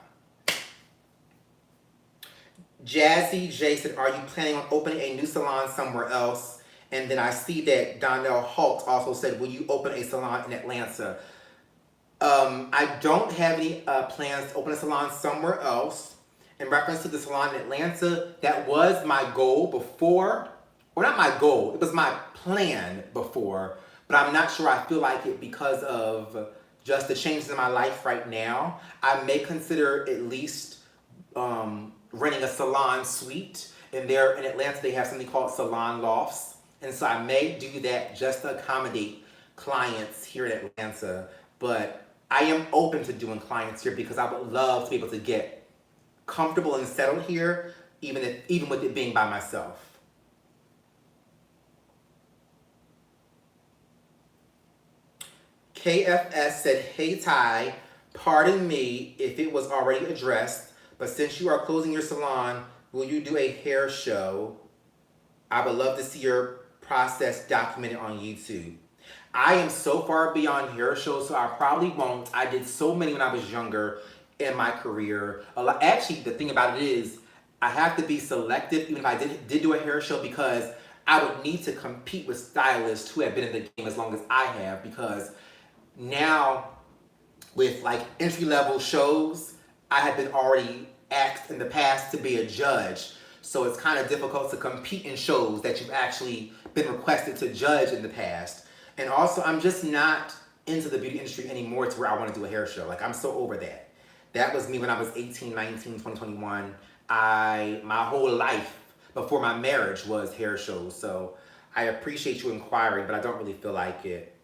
Jazzy J said, are you planning on opening a new salon somewhere else? And then I see that Donnell Halt also said, will you open a salon in Atlanta? I don't have any plans to open a salon somewhere else. In reference to the salon in Atlanta, that was my goal before. Or not my goal, it was my plan before. But I'm not sure I feel like it because of just the changes in my life right now. I may consider at least renting a salon suite. And there in Atlanta, they have something called salon lofts. And so I may do that just to accommodate clients here in Atlanta. But I am open to doing clients here because I would love to be able to get comfortable and settled here, even with it being by myself. KFS said, hey Ty, pardon me if it was already addressed, but since you are closing your salon, will you do a hair show? I would love to see your process documented on YouTube. I am so far beyond hair shows, so I probably won't. I did so many when I was younger in my career. Actually, the thing about it is, I have to be selective, even if I did do a hair show, because I would need to compete with stylists who have been in the game as long as I have, because now, with like entry-level shows, I have been already asked in the past to be a judge. So it's kind of difficult to compete in shows that you've actually been requested to judge in the past. And also, I'm just not into the beauty industry anymore to where I want to do a hair show. Like, I'm so over that. That was me when I was 18, 19, 20, 21. My whole life before my marriage was hair shows. So I appreciate you inquiring, but I don't really feel like it.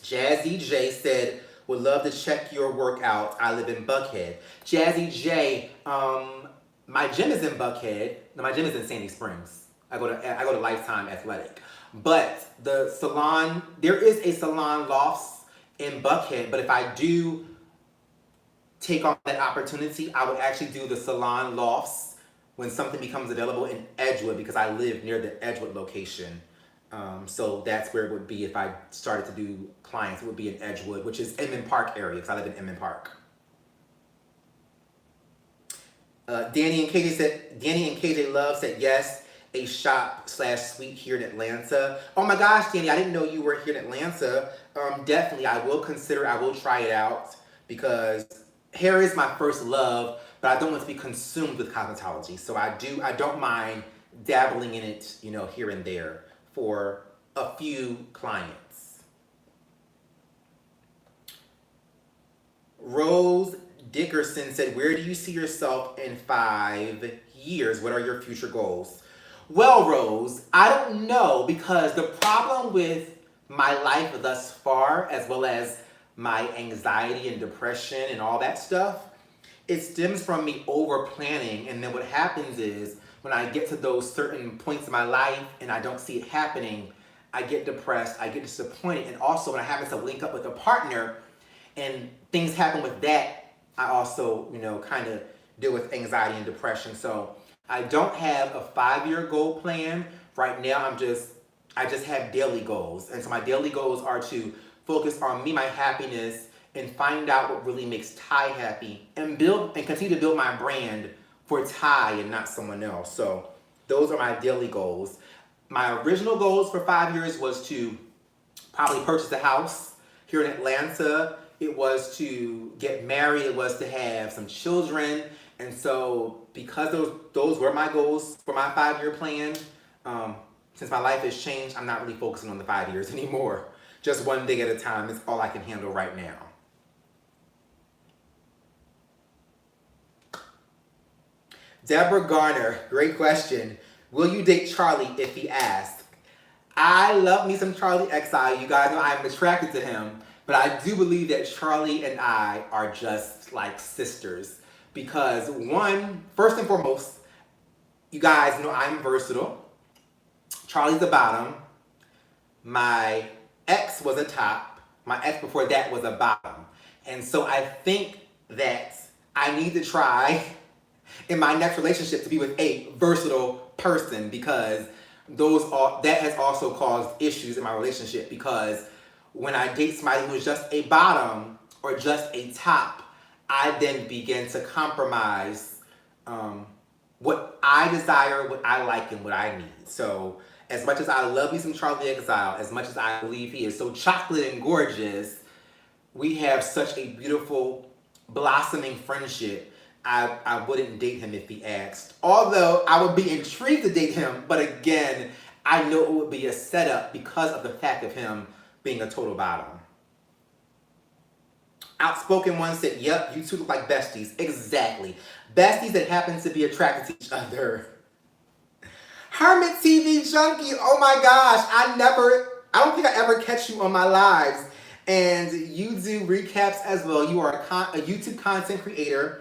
Jazzy J said, would love to check your work out. I live in Buckhead. Jazzy J, my gym is in Buckhead. No, my gym is in Sandy Springs. I go to Lifetime Athletic. But the salon, there is a salon lofts in Buckhead, but if I do take on that opportunity, I would actually do the salon lofts when something becomes available in Edgewood, because I live near the Edgewood location. So that's where it would be if I started to do clients. It would be in Edgewood, which is Inman Park area, because I live in Inman Park. Danny and KJ Love said yes, a shop/suite here in Atlanta. Oh my gosh, Danny, I didn't know you were here in Atlanta. Definitely, I will try it out, because hair is my first love, but I don't want to be consumed with cosmetology. So I don't mind dabbling in it, here and there for a few clients. Rose Dickerson said, where do you see yourself in 5 years? What are your future goals? Well, Rose, I don't know, because the problem with my life thus far, as well as my anxiety and depression and all that stuff, it stems from me over planning. And then what happens is when I get to those certain points in my life and I don't see it happening, I get depressed, I get disappointed. And also when I happen to link up with a partner and things happen with that, I also, kind of deal with anxiety and depression. So I don't have a 5-year goal plan. Right now I just have daily goals. And so my daily goals are to focus on me, my happiness, and find out what really makes Tai happy, and continue to build my brand for Tai and not someone else. So those are my daily goals. My original goals for 5 years was to probably purchase a house here in Atlanta. It was to get married. It was to have some children. And so because those were my goals for my 5-year plan, since my life has changed, I'm not really focusing on the 5 years anymore. Just one day at a time is all I can handle right now. Deborah Garner, great question. Will you date Charlie if he asks? I love me some Charlie XI. You guys know I'm attracted to him. But I do believe that Charlie and I are just like sisters. Because one, first and foremost, you guys know I'm versatile. Charlie's the bottom. My ex was a top. My ex before that was a bottom. And so I think that I need to try in my next relationship to be with a versatile person, because that has also caused issues in my relationship, because when I date somebody who is just a bottom or just a top, I then begin to compromise what I desire, what I like, and what I need. So as much as I love me some Charlie Exile, as much as I believe he is so chocolate and gorgeous, we have such a beautiful blossoming friendship. I wouldn't date him if he asked. Although I would be intrigued to date him, but again, I know it would be a setup because of the fact of him being a total bottom. Outspoken One said, yep, you two look like besties. Exactly. Besties that happen to be attracted to each other. Hermit TV Junkie, oh my gosh, I don't think I ever catch you on my lives. And you do recaps as well. You are a YouTube content creator.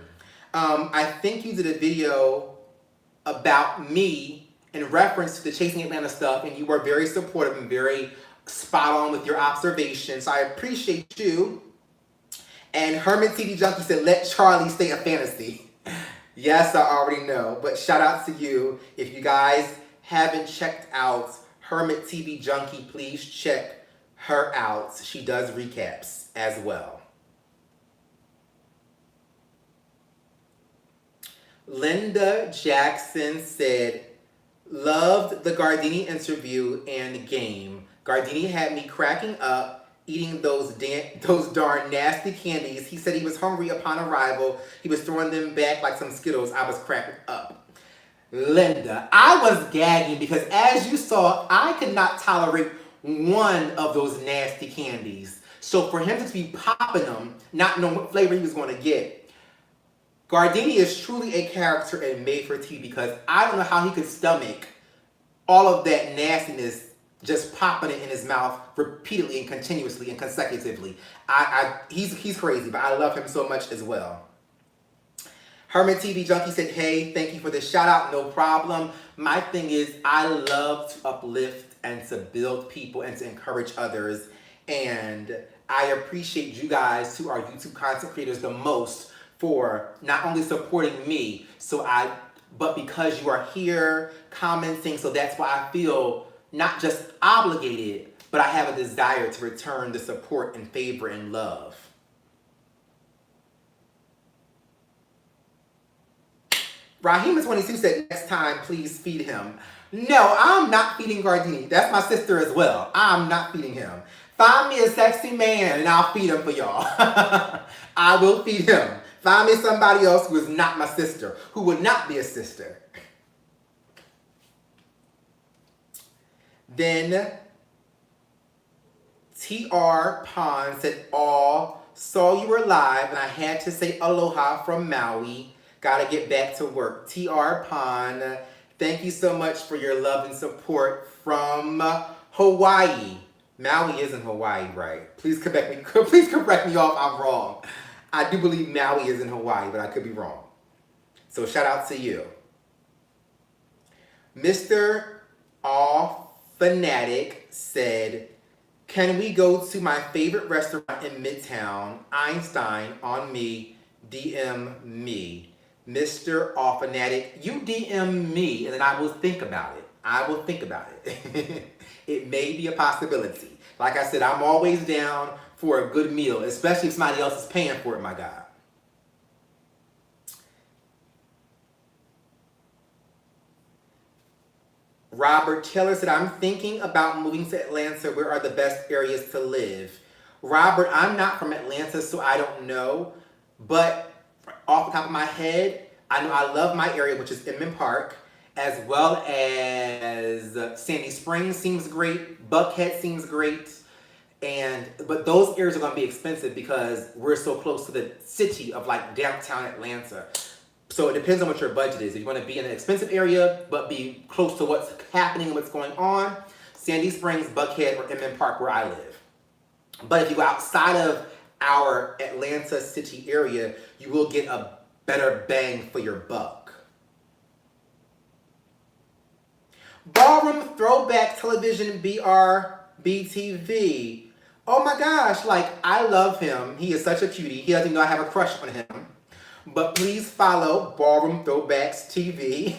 I think you did a video about me in reference to the Chasing Atlanta stuff, and you were very supportive and very spot on with your observations. So I appreciate you. And Hermit TV Junkie said, let Charlie stay a fantasy. Yes, I already know, but shout out to you. If you guys haven't checked out Hermit TV Junkie, please check her out. She does recaps as well. Linda Jackson said, loved the Gardini interview and game. Gardini had me cracking up eating those darn nasty candies. He said he was hungry upon arrival. He was throwing them back like some Skittles. I was cracking up. Linda, I was gagging because as you saw, I could not tolerate one of those nasty candies. So for him to be popping them, not knowing what flavor he was going to get, Gardini is truly a character and made for TV, because I don't know how he could stomach all of that nastiness just popping it in his mouth repeatedly and continuously and consecutively. He's crazy, but I love him so much as well. Herman TV Junkie said, hey, thank you for the shout out, no problem. My thing is, I love to uplift and to build people and to encourage others. And I appreciate you guys who are YouTube content creators the most for not only supporting me, but because you are here commenting, so that's why I feel not just obligated, but I have a desire to return the support and favor and love. Rahima22 said, next time, please feed him. No, I'm not feeding Gardini. That's my sister as well. I'm not feeding him. Find me a sexy man and I'll feed him for y'all. I will feed him. Find me somebody else who is not my sister, who would not be a sister. Then TR Pond said, aw, saw you were live and I had to say aloha from Maui. Gotta get back to work. TR Pond, thank you so much for your love and support from Hawaii. Maui isn't Hawaii, right? Please correct me. Please correct me if I'm wrong. I do believe Maui is in Hawaii, but I could be wrong. So shout out to you. Mr. All Fanatic said, can we go to my favorite restaurant in Midtown, Einstein, on me, DM me. Mr. All Fanatic, you DM me and then I will think about it. I will think about it. It may be a possibility. Like I said, I'm always down for a good meal, especially if somebody else is paying for it, my God. Robert Taylor said, I'm thinking about moving to Atlanta. Where are the best areas to live? Robert, I'm not from Atlanta, so I don't know. But off the top of my head, I know I love my area, which is Inman Park, as well as Sandy Springs seems great. Buckhead seems great. But those areas are going to be expensive because we're so close to the city of like downtown Atlanta. So it depends on what your budget is. If you want to be in an expensive area, but be close to what's happening and what's going on, Sandy Springs, Buckhead, or Inman Park where I live. But if you go outside of our Atlanta city area, you will get a better bang for your buck. Ballroom Throwback Television BRBTV. Oh my gosh, like I love him. He is such a cutie. He doesn't even know I have a crush on him. But please follow Ballroom Throwbacks TV.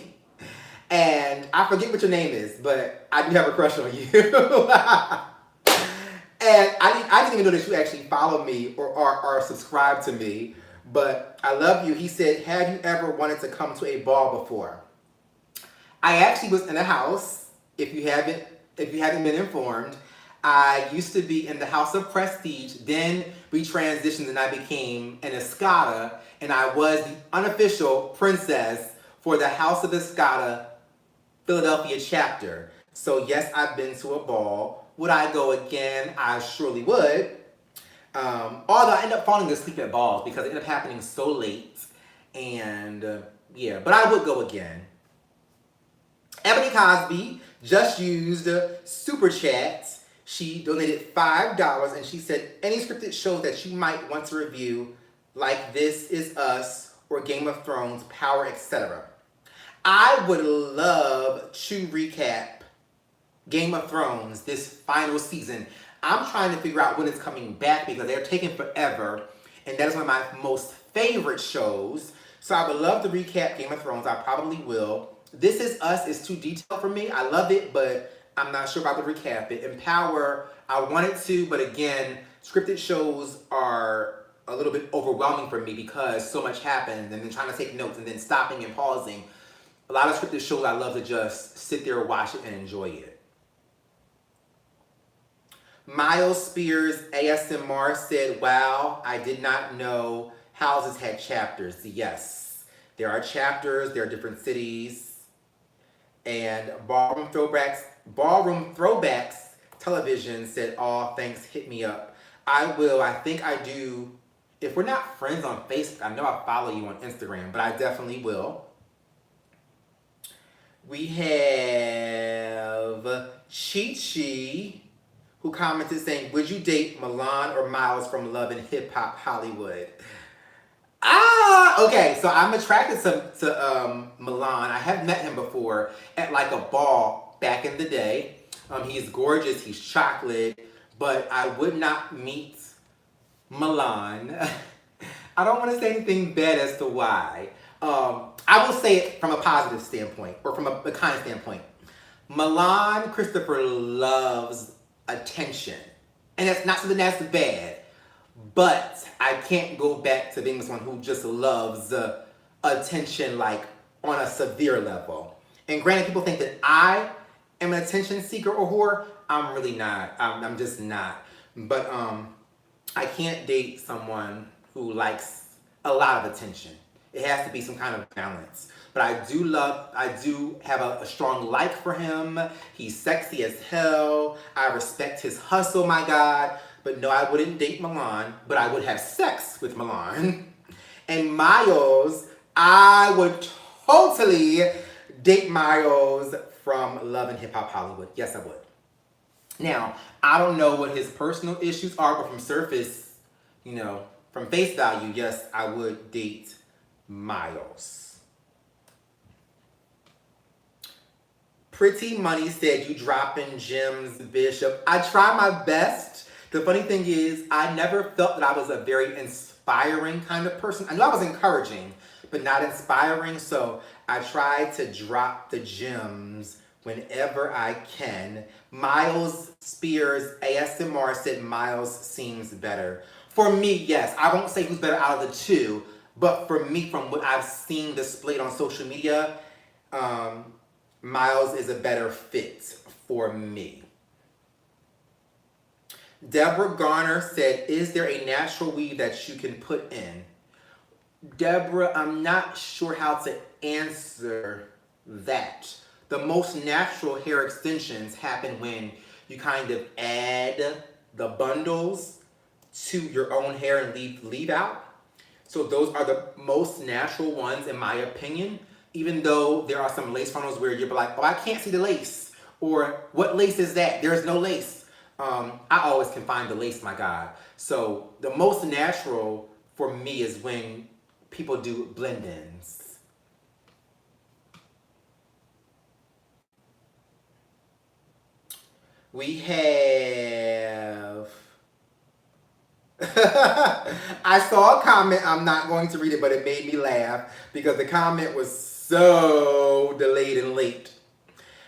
And I forget what your name is, but I do have a crush on you. And I didn't even know that you actually follow me or are subscribed to me. But I love you. He said, have you ever wanted to come to a ball before? I actually was in a house, if you haven't been informed. I used to be in the House of Prestige. Then we transitioned and I became an Escada. And I was the unofficial princess for the House of Escada Philadelphia chapter. So yes, I've been to a ball. Would I go again? I surely would. Although I end up falling asleep at balls because it ended up happening so late. And yeah, but I would go again. Ebony Cosby just used Super Chat. She donated $5 and she said, any scripted shows that you might want to review, like This Is Us or Game of Thrones, Power, etc. I would love to recap Game of Thrones this final season. I'm trying to figure out when it's coming back because they're taking forever. And that is one of my most favorite shows. So I would love to recap Game of Thrones. I probably will. This Is Us is too detailed for me. I love it, but I'm not sure if I would recap it. And Power, I wanted to, but again, scripted shows are a little bit overwhelming for me because so much happens and then trying to take notes and then stopping and pausing. A lot of scripted shows I love to just sit there, watch it, and enjoy it. Miles Spears ASMR said, wow, I did not know houses had chapters. Yes, there are chapters, there are different cities. And Ballroom Throwbacks Television said, oh, thanks, hit me up. I will, I think I do. If we're not friends on Facebook, I know I follow you on Instagram, but I definitely will. We have Chi-Chi, who commented saying, would you date Milan or Miles from Love and Hip Hop Hollywood? Okay, so I'm attracted to Milan. I have met him before at like a ball back in the day. He's gorgeous, he's chocolate, but I would not meet Milan. I don't want to say anything bad as to why. I will say it from a positive standpoint, or from a kind standpoint. Milan Christopher loves attention. And that's not something that's bad. But I can't go back to being someone who just loves attention like on a severe level. And granted, people think that I am an attention seeker or whore. I'm really not. I'm just not. But I can't date someone who likes a lot of attention. It has to be some kind of balance. But I do have a strong like for him. He's sexy as hell. I respect his hustle, my God. but no, I wouldn't date Milan, but I would have sex with Milan. And Miles, I would totally date Miles from Love and Hip Hop Hollywood. Yes, I would. Now, I don't know what his personal issues are, but from surface, from face value, yes, I would date Miles. Pretty Money said, you dropping gems, Bishop. I try my best. The funny thing is, I never felt that I was a very inspiring kind of person. I know I was encouraging, but not inspiring. So I try to drop the gems whenever I can. Miles Spears ASMR said Miles seems better. For me, yes. I won't say who's better out of the two, but for me, from what I've seen displayed on social media, Miles is a better fit for me. Deborah Garner said, is there a natural weave that you can put in? Deborah, I'm not sure how to answer that. The most natural hair extensions happen when you kind of add the bundles to your own hair and leave out. So those are the most natural ones in my opinion, even though there are some lace frontals where you're like, oh, I can't see the lace. Or what lace is that? There's no lace. I always can find the lace, my God. So the most natural for me is when people do blend-ins. We have... I saw a comment, I'm not going to read it, but it made me laugh because the comment was so delayed and late.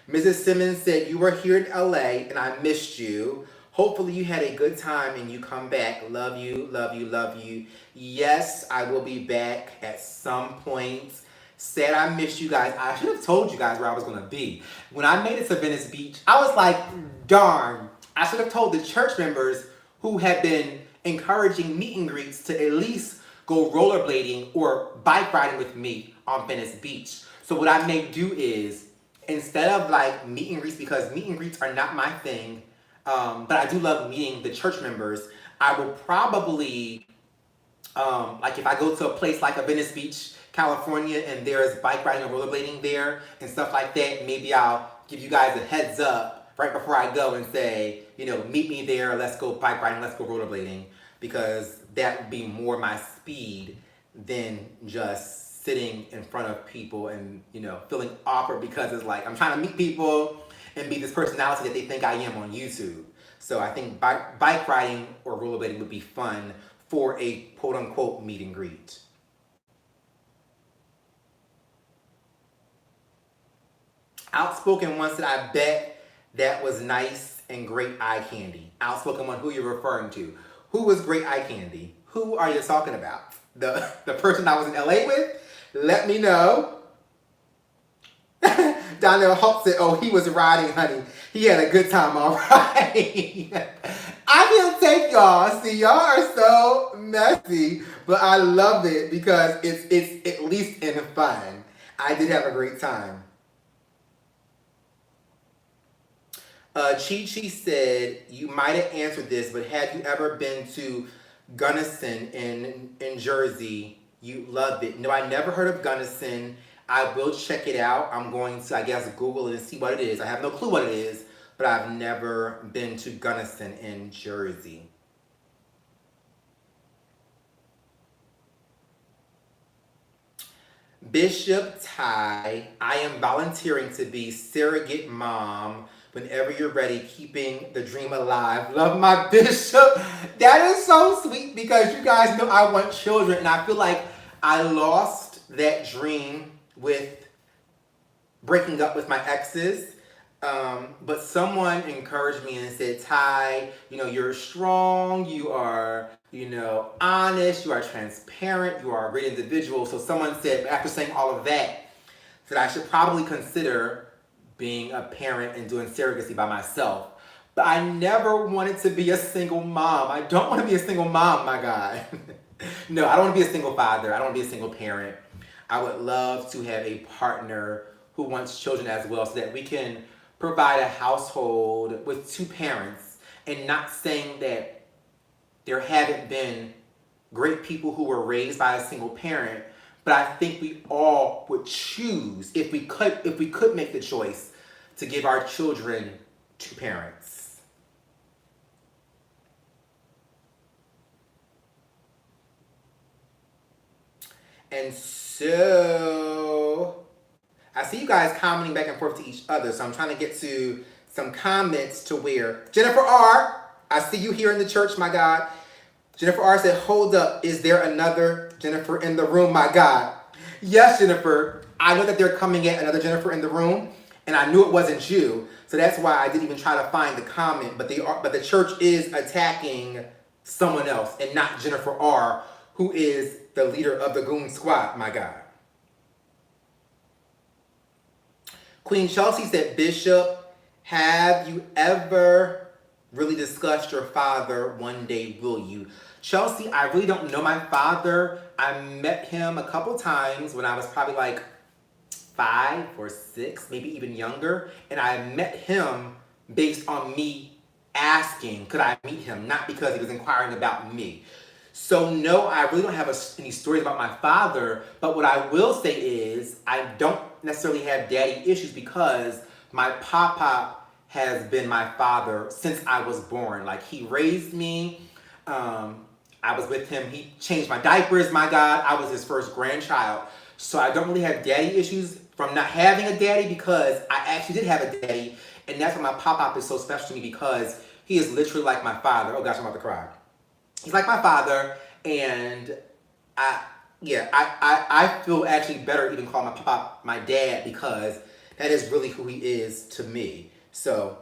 Mrs. Simmons said, you were here in LA and I missed you. Hopefully you had a good time and you come back. Love you, love you, love you. Yes, I will be back at some point. Said I missed you guys. I should have told you guys where I was going to be. When I made it to Venice Beach, I was like, darn. I should have told the church members who had been encouraging meet and greets to at least go rollerblading or bike riding with me on Venice Beach. So what I may do is, instead of like meet and greets, because meet and greets are not my thing, but I do love meeting the church members, I will probably, like if I go to a place like a Venice Beach, California, and there's bike riding and rollerblading there and stuff like that, maybe I'll give you guys a heads up right before I go and say, meet me there, let's go bike riding, let's go rollerblading, because that would be more my speed than just sitting in front of people and, feeling awkward because it's like, I'm trying to meet people and be this personality that they think I am on YouTube. So I think bike riding or rollerblading would be fun for a quote-unquote meet and greet. Outspoken one said, I bet that was nice and great eye candy. Outspoken one, who you're referring to? Who was great eye candy? Who are you talking about? The person I was in LA with? Let me know. Donnell Hope said, oh, he was riding, honey. He had a good time, all right. I can't take y'all. See, y'all are so messy, but I love it because it's at least in fun. I did have a great time. Chi Chi said, you might have answered this, but have you ever been to Gunnison in Jersey? You loved it. No, I never heard of Gunnison. I will check it out. I'm going to, I guess, Google it and see what it is. I have no clue what it is, but I've never been to Gunnison in Jersey. Bishop Ty, I am volunteering to be surrogate mom whenever you're ready, keeping the dream alive. Love my bishop. That is so sweet because you guys know I want children and I feel like I lost that dream with breaking up with my exes. But someone encouraged me and said, Ty, you're strong, you are, honest, you are transparent, you are a great individual. So someone said, after saying all of that, that I should probably consider being a parent and doing surrogacy by myself. But I never wanted to be a single mom. I don't want to be a single mom, my God. No, I don't want to be a single father. I don't want to be a single parent. I would love to have a partner who wants children as well so that we can provide a household with two parents, and not saying that there haven't been great people who were raised by a single parent, but I think we all would choose, if we could make the choice, to give our children two parents. And so, I see you guys commenting back and forth to each other, so I'm trying to get to some comments to where, Jennifer R., I see you here in the church, my God. Jennifer R. said, hold up, is there another Jennifer in the room, my God? Yes, Jennifer, I know that they're coming at another Jennifer in the room, and I knew it wasn't you, so that's why I didn't even try to find the comment, but the church is attacking someone else, and not Jennifer R., who is the leader of the Goon Squad, my God. Queen Chelsea said, Bishop, have you ever really discussed your father? One day, will you? Chelsea, I really don't know my father. I met him a couple times when I was probably like 5 or 6, maybe even younger. And I met him based on me asking, could I meet him? Not because he was inquiring about me. So no, I really don't have any stories about my father, but what I will say is I don't necessarily have daddy issues because my papa has been my father since I was born. Like, he raised me, I was with him, he changed my diapers, my God, I was his first grandchild. So I don't really have daddy issues from not having a daddy, because I actually did have a daddy, and that's why my papa is so special to me, because he is literally like my father. Oh gosh, I'm about to cry. He's like my father, and I feel actually better even calling my papa my dad, because that is really who he is to me. So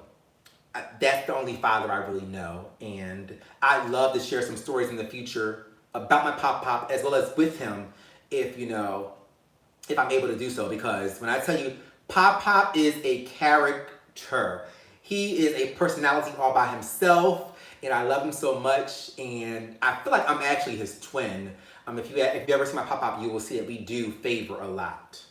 that's the only father I really know, and I'd love to share some stories in the future about my pop as well as with him, if I'm able to do so, because when I tell you, Pop is a character. He is a personality all by himself. And I love him so much, and I feel like I'm actually his twin. If you ever see my pop-up, you will see that we do favor a lot.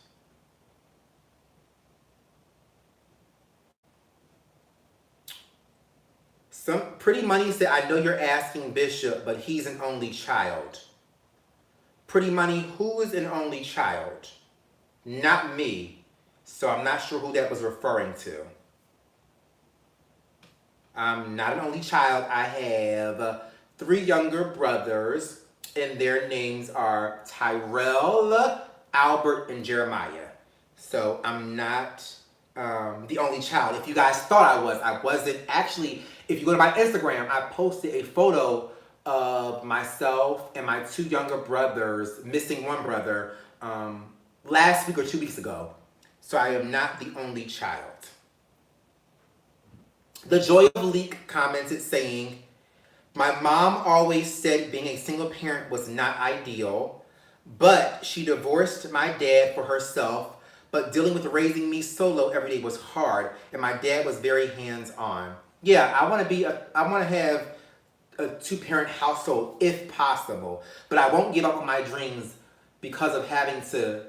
Some Pretty Money said, I know you're asking Bishop, but he's an only child. Pretty Money, who is an only child? Not me. So I'm not sure who that was referring to. I'm not an only child. I have 3 younger brothers, and their names are Tyrell, Albert, and Jeremiah. So I'm not the only child. If you guys thought I wasn't. Actually, if you go to my Instagram, I posted a photo of myself and my 2 younger brothers, missing one brother, last week or 2 weeks ago. So I am not the only child. The Joy of Leak commented saying, my mom always said being a single parent was not ideal, but she divorced my dad for herself, but dealing with raising me solo every day was hard, and my dad was very hands-on. Yeah, I want to have a 2-parent household if possible, but I won't give up on my dreams because of having to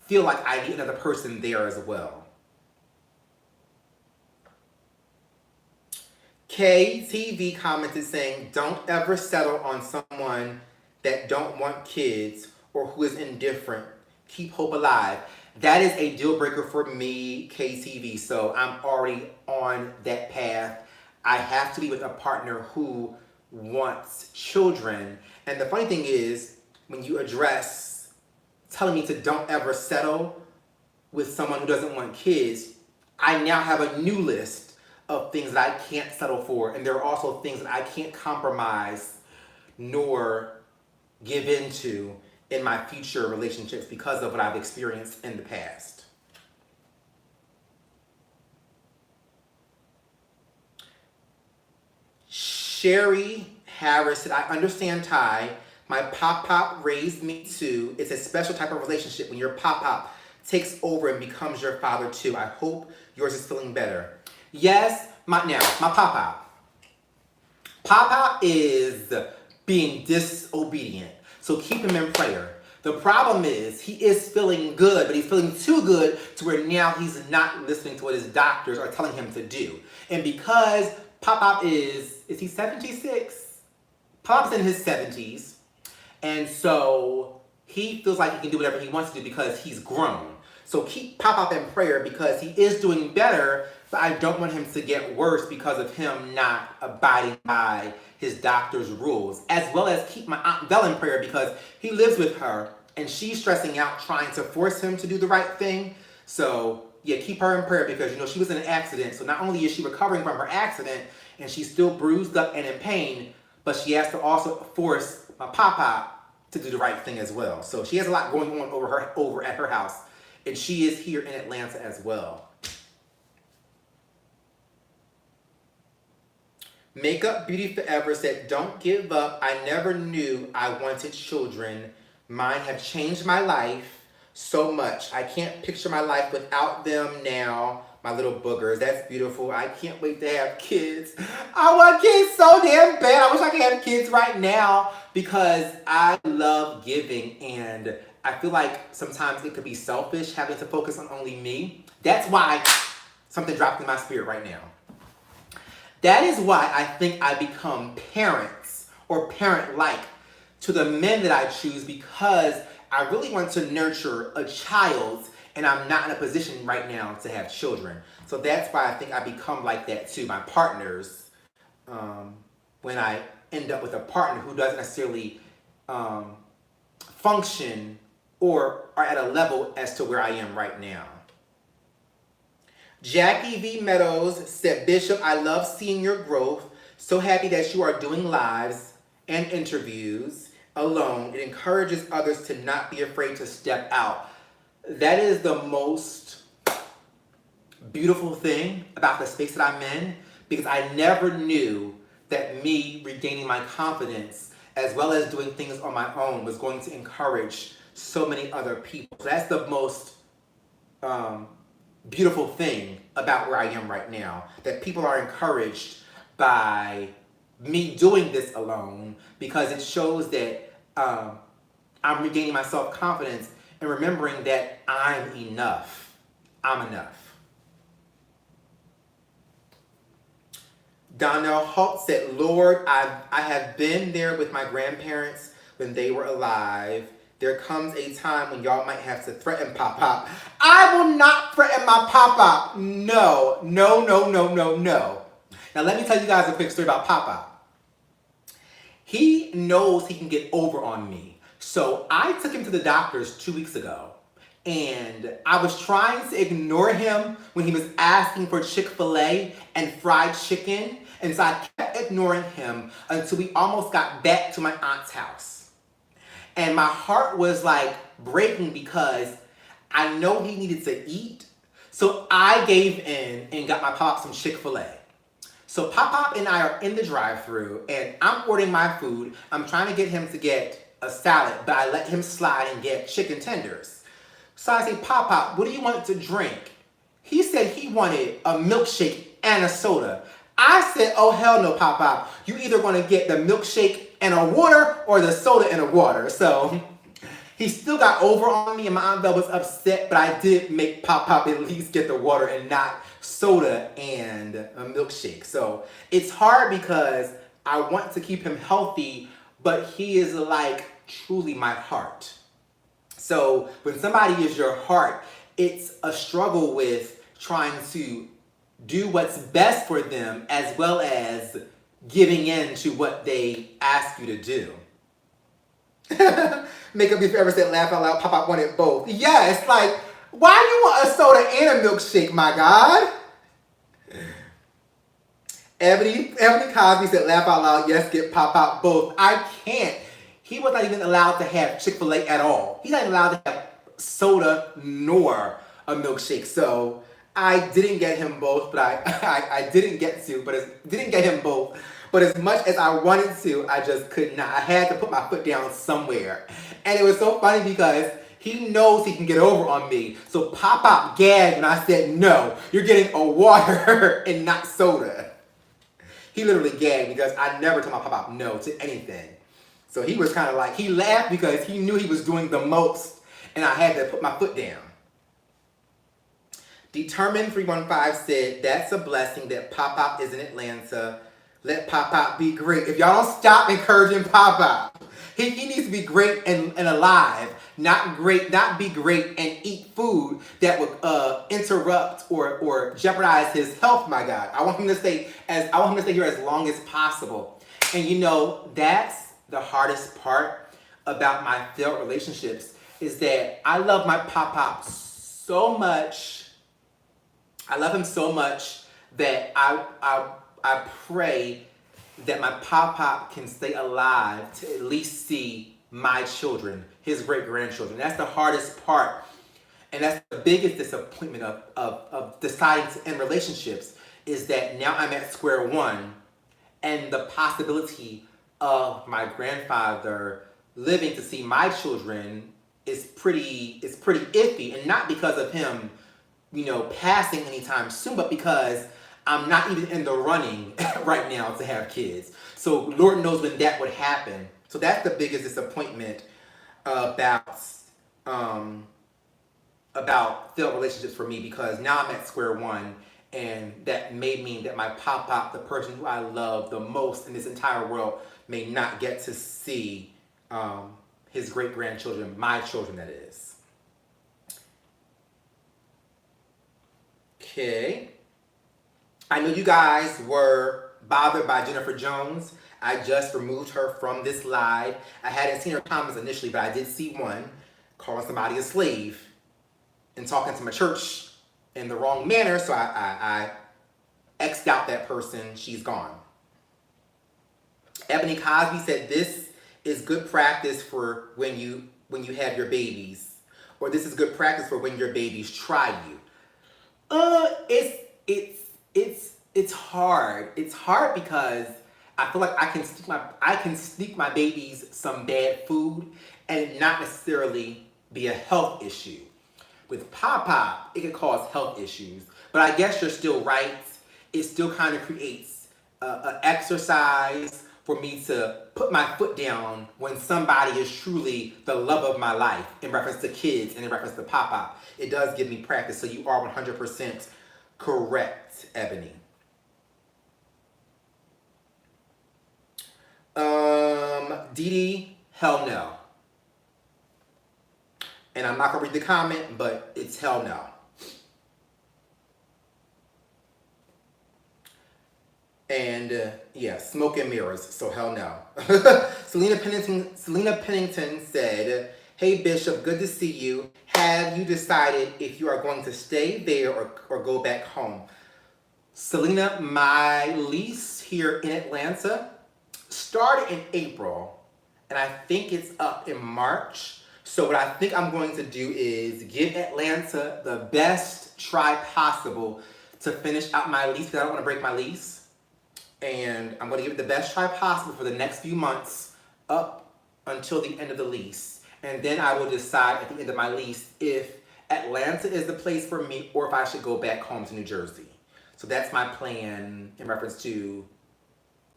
feel like I need another person there as well. KTV commented saying, don't ever settle on someone that don't want kids or who is indifferent. Keep hope alive. That is a deal breaker for me, KTV. So I'm already on that path. I have to be with a partner who wants children. And the funny thing is, when you address telling me to don't ever settle with someone who doesn't want kids, I now have a new list of things that I can't settle for, and there are also things that I can't compromise nor give into in my future relationships because of what I've experienced in the past. Sherry Harris said, I understand, Ty. My pop-pop raised me too. It's a special type of relationship when your pop-pop takes over and becomes your father too. I hope yours is feeling better. Yes, my pop-pop. Pop-pop is being disobedient. So keep him in prayer. The problem is he is feeling good, but he's feeling too good to where now he's not listening to what his doctors are telling him to do. And because Pop-Pop is he 76? Pop's in his 70s, and so he feels like he can do whatever he wants to do because he's grown. So keep Pop in prayer because he is doing better, but I don't want him to get worse because of him not abiding by his doctor's rules. As well as keep my Aunt Belle in prayer because he lives with her and she's stressing out trying to force him to do the right thing. So yeah, keep her in prayer because, you know, she was in an accident. So not only is she recovering from her accident and she's still bruised up and in pain, but she has to also force my Papa to do the right thing as well. So she has a lot going on over at her house. And she is here in Atlanta as well. Makeup Beauty Forever said, don't give up. I never knew I wanted children. Mine have changed my life so much. I can't picture my life without them now. My little boogers. That's beautiful. I can't wait to have kids. I want kids so damn bad. I wish I could have kids right now because I love giving and I feel like sometimes it could be selfish having to focus on only me. That's why something dropped in my spirit right now. That is why I think I become parents or parent-like to the men that I choose because I really want to nurture a child and I'm not in a position right now to have children. So that's why I think I become like that to my partners when I end up with a partner who doesn't necessarily function or are at a level as to where I am right now. Jackie V. Meadows said, Bishop, I love seeing your growth. So happy that you are doing lives and interviews alone. It encourages others to not be afraid to step out. That is the most beautiful thing about the space that I'm in because I never knew that me regaining my confidence as well as doing things on my own was going to encourage so many other people. So that's the most beautiful thing about where I am right now, that people are encouraged by me doing this alone because it shows that I'm regaining my self-confidence and remembering that I'm enough. I'm enough. Donnell Holt said, Lord, I have been there with my grandparents when they were alive. There comes a time when y'all might have to threaten Pop. I will not threaten my Pop. No, no, no, no, no, no. Now let me tell you guys a quick story about Pop. He knows he can get over on me. So I took him to the doctors 2 weeks ago. And I was trying to ignore him when he was asking for Chick-fil-A and fried chicken. And so I kept ignoring him until we almost got back to my aunt's house. And my heart was like breaking because I know he needed to eat. So I gave in and got my Pop some Chick-fil-A. So Pop and I are in the drive-thru and I'm ordering my food. I'm trying to get him to get a salad, but I let him slide and get chicken tenders. So I say, Pop, what do you want to drink? He said he wanted a milkshake and a soda. I said, oh, hell no, Pop. You either going to get the milkshake and a water or the soda and a water. So he still got over on me and my Aunt Belle was upset, but I did make Pop at least get the water and not soda and a milkshake. So it's hard because I want to keep him healthy, but he is like truly my heart. So when somebody is your heart, it's a struggle with trying to do what's best for them as well as giving in to what they ask you to do. Makeup Beauty Forever said, laugh out loud, Pop wanted both. Yeah, it's like, why do you want a soda and a milkshake, my God? Ebony Cosby said, laugh out loud, yes, get Pop both. I can't. He was not even allowed to have Chick-fil-A at all. He's not even allowed to have soda nor a milkshake. So I didn't get him both, but I didn't get him both. But as much as I wanted to, I just could not. I had to put my foot down somewhere. And it was so funny because he knows he can get over on me. So Pop gagged when I said, no, you're getting a water and not soda. He literally gagged because I never told my Pop no to anything. So he was kind of like, he laughed because he knew he was doing the most and I had to put my foot down. Determined 315 said, that's a blessing that Pop is in Atlanta. Let Pop Pop be great. If y'all don't stop encouraging Pop Pop, he needs to be great and alive, not great, not be great and eat food that would interrupt or jeopardize his health. My God, I want him to stay here as long as possible. And you know, that's the hardest part about my failed relationships is that I love my Pop Pop so much. I love him so much that I pray that my Pop Pop can stay alive to at least see my children, his great grandchildren. That's the hardest part. And that's the biggest disappointment of deciding to end relationships is that now I'm at square one and the possibility of my grandfather living to see my children is pretty iffy, and not because of him, you know, passing anytime soon, but because I'm not even in the running right now to have kids. So Lord knows when that would happen. So that's the biggest disappointment about failed relationships for me, because now I'm at square one, and that may mean that my Pop Pop, the person who I love the most in this entire world, may not get to see his great grandchildren, my children, that is. Okay. I know you guys were bothered by Jennifer Jones. I just removed her from this live. I hadn't seen her comments initially, but I did see one calling somebody a slave and talking to my church in the wrong manner, so I X'd out that person. She's gone. Ebony Cosby said, this is good practice for when you have your babies. Or this is good practice for when your babies try you. It's hard. It's hard because I feel like I can sneak my babies some bad food and it not necessarily be a health issue. With Pop Pop, it could cause health issues. But I guess you're still right. It still kind of creates an exercise for me to put my foot down when somebody is truly the love of my life in reference to kids and in reference to Pop Pop. It does give me practice, so you are 100% correct, Ebony. Dee Dee, hell no. And I'm not gonna read the comment, but it's hell no. And yeah, smoke and mirrors, so hell no. Selena Pennington said, hey Bishop, good to see you. Have you decided if you are going to stay there or go back home? Selena, my lease here in Atlanta started in April, and I think it's up in March. So what I think I'm going to do is give Atlanta the best try possible to finish out my lease, because I don't want to break my lease. And I'm going to give it the best try possible for the next few months up until the end of the lease. And then I will decide at the end of my lease if Atlanta is the place for me or if I should go back home to New Jersey. So that's my plan in reference to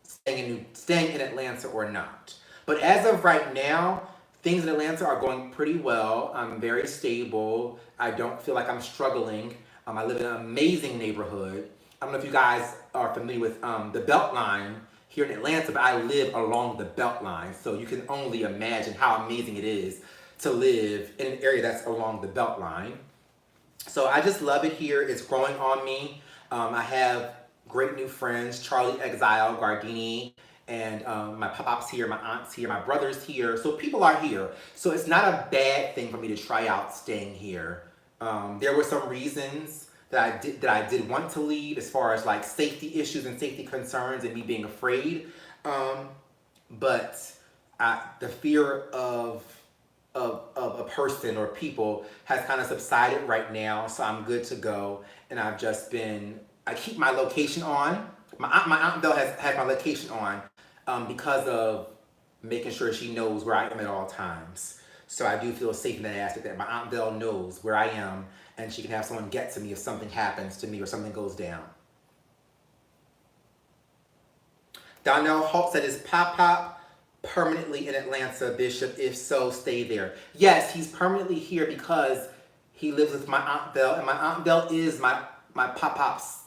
staying in Atlanta or not. But as of right now, things in Atlanta are going pretty well. I'm very stable. I don't feel like I'm struggling. I live in an amazing neighborhood. I don't know if you guys are familiar with the Beltline here in Atlanta, but I live along the Beltline. So you can only imagine how amazing it is to live in an area that's along the Beltline. So I just love it here. It's growing on me. I have great new friends, Charlie Exile, Gardini, and my pop-ups here, my aunt's here, my brother's here. So people are here. So it's not a bad thing for me to try out staying here. There were some reasons that I did want to leave, as far as like safety issues and safety concerns and me being afraid. But the fear of a person or people has kind of subsided right now, so I'm good to go. And I've just been, I keep my location on. My aunt Belle has my location on because of making sure she knows where I am at all times. So I do feel safe in that aspect, that my Aunt Belle knows where I am and she can have someone get to me if something happens to me or something goes down. Donnell Holt said, is Pop Pop permanently in Atlanta, Bishop? If so, stay there. Yes, he's permanently here because he lives with my Aunt Belle, and my Aunt Belle is my Pop Pop's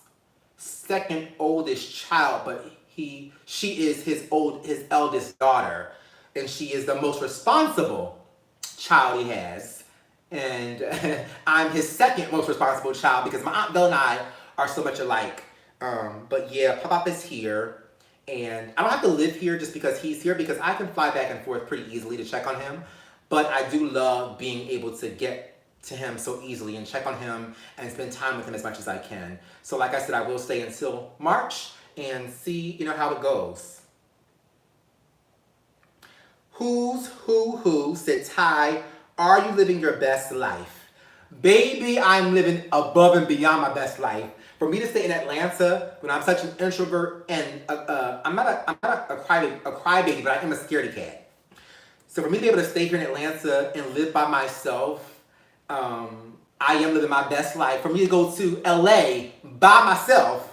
second oldest child, but She is his eldest daughter, and she is the most responsible child he has. And I'm his second most responsible child because my Aunt Belle and I are so much alike. But yeah, Pop is here. And I don't have to live here just because he's here because I can fly back and forth pretty easily to check on him. But I do love being able to get to him so easily and check on him and spend time with him as much as I can. So like I said, I will stay until March and see, how it goes. Who said, Tai, are you living your best life? Baby, I'm living above and beyond my best life. For me to stay in Atlanta when I'm such an introvert and I'm not a crybaby, but I am a scaredy cat. So for me to be able to stay here in Atlanta and live by myself, I am living my best life. For me to go to LA by myself,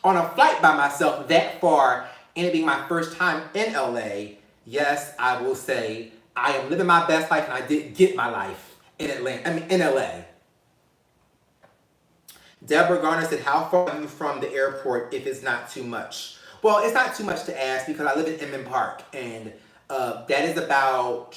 on a flight by myself that far, and it being my first time in LA, yes, I will say I am living my best life and I did get my life in LA. Deborah Garner said, how far are you from the airport if it's not too much? Well, it's not too much to ask because I live in Inman Park, and that is about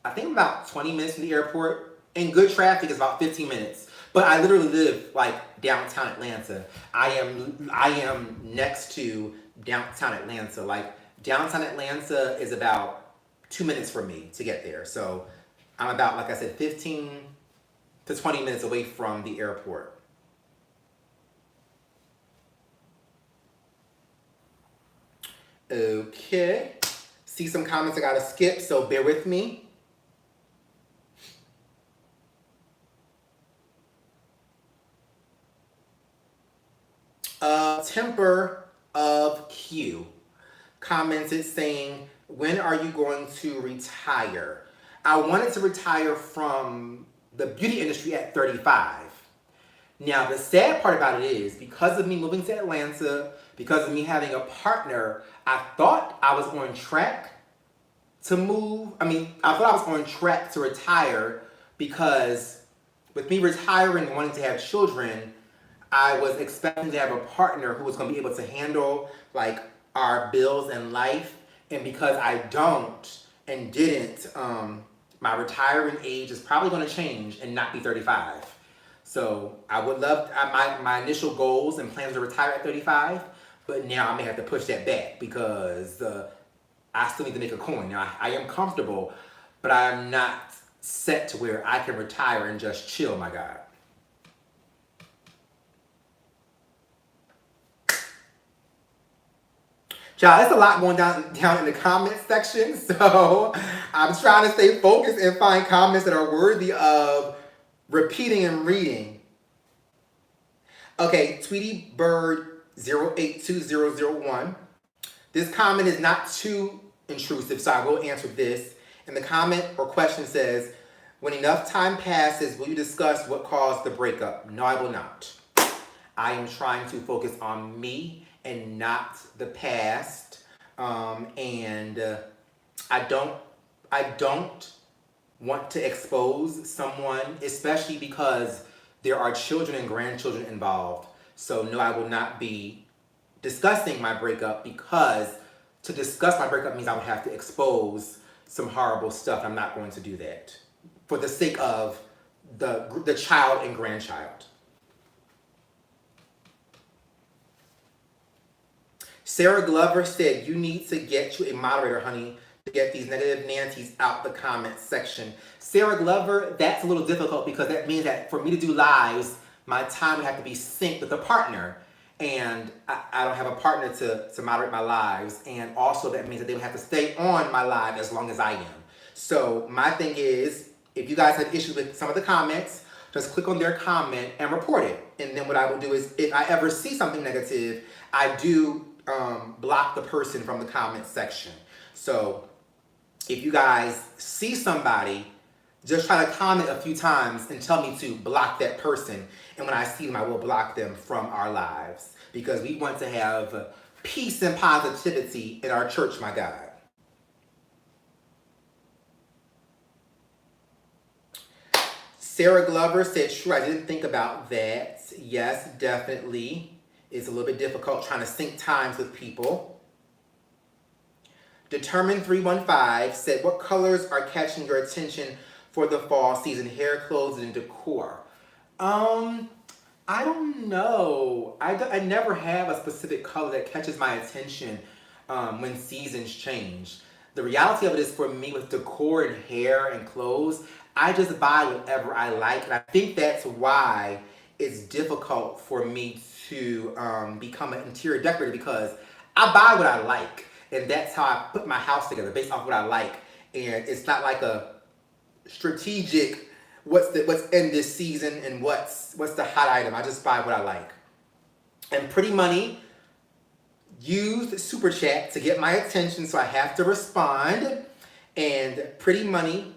20 minutes from the airport. In good traffic, it's about 15 minutes. But I literally live like downtown Atlanta. I am next to downtown Atlanta. Like downtown Atlanta is about 2 minutes for me to get there. So I'm about, like I said, 15 to 20 minutes away from the airport. Okay. See some comments I gotta skip, so bear with me. Temper of Q commented saying, when are you going to retire? I wanted to retire from the beauty industry at 35. Now, the sad part about it is, because of me moving to Atlanta, because of me having a partner, I thought I was on track to move. I thought I was on track to retire because with me retiring and wanting to have children, I was expecting to have a partner who was going to be able to handle like our bills and life. And because I don't and didn't, my retiring age is probably going to change and not be 35. So I would love, my initial goals and plans to retire at 35, but now I may have to push that back because I still need to make a coin. Now I am comfortable, but I'm not set to where I can retire and just chill, my God. Y'all, there's a lot going down in the comments section, so I'm trying to stay focused and find comments that are worthy of repeating and reading. Okay, Tweety Bird 082001. This comment is not too intrusive, so I will answer this. And the comment or question says, when enough time passes, will you discuss what caused the breakup? No, I will not. I am trying to focus on me and not the past. And I don't want to expose someone, especially because there are children and grandchildren involved. So no, I will not be discussing my breakup, because to discuss my breakup means I would have to expose some horrible stuff. I'm not going to do that for the sake of the child and grandchild. Sarah Glover said, you need to get you a moderator, honey, to get these negative Nancy's out the comments section. Sarah Glover, that's a little difficult because that means that for me to do lives, my time would have to be synced with a partner. And I don't have a partner to moderate my lives. And also that means that they would have to stay on my live as long as I am. So my thing is, if you guys have issues with some of the comments, just click on their comment and report it. And then what I will do is, if I ever see something negative, I do block the person from the comment section. So if you guys see somebody, just try to comment a few times and tell me to block that person. And when I see them, I will block them from our lives, because we want to have peace and positivity in our church, my God. Sarah Glover said, sure, I didn't think about that. Yes, definitely. It's a little bit difficult trying to sync times with people. Determined 315 said, what colors are catching your attention for the fall season? Hair, clothes, and decor. I don't know. I never have a specific color that catches my attention when seasons change. The reality of it is, for me, with decor and hair and clothes, I just buy whatever I like. And I think that's why it's difficult for me to become an interior decorator, because I buy what I like. And that's how I put my house together, based off what I like. And it's not like a strategic, what's in this season and what's the hot item. I just buy what I like. And Pretty Money used Super Chat to get my attention, so I have to respond. And Pretty Money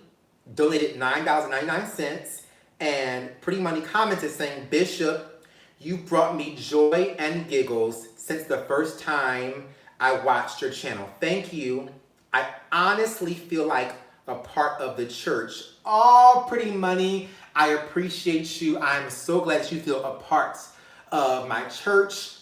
donated $9.99. And Pretty Money commented saying, Bishop, you brought me joy and giggles since the first time I watched your channel. Thank you. I honestly feel like a part of the church. Oh, Pretty Money, I appreciate you. I'm so glad that you feel a part of my church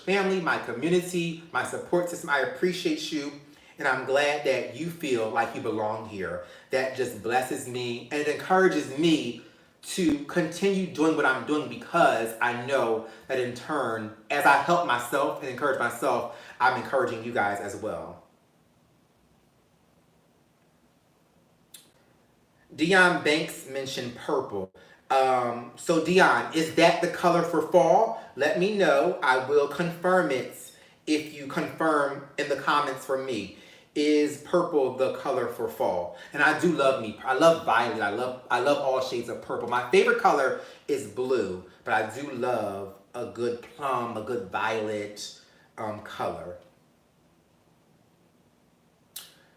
family, my community, my support system. I appreciate you, and I'm glad that you feel like you belong here. That just blesses me, and it encourages me to continue doing what I'm doing, because I know that in turn, as I help myself and encourage myself, I'm encouraging you guys as well. Dion Banks mentioned purple. So Dion, is that the color for fall? Let me know. I will confirm it if you confirm in the comments for me. Is purple the color for fall? And I do love me. I love violet. I love all shades of purple. My favorite color is blue, but I do love a good plum, a good violet color.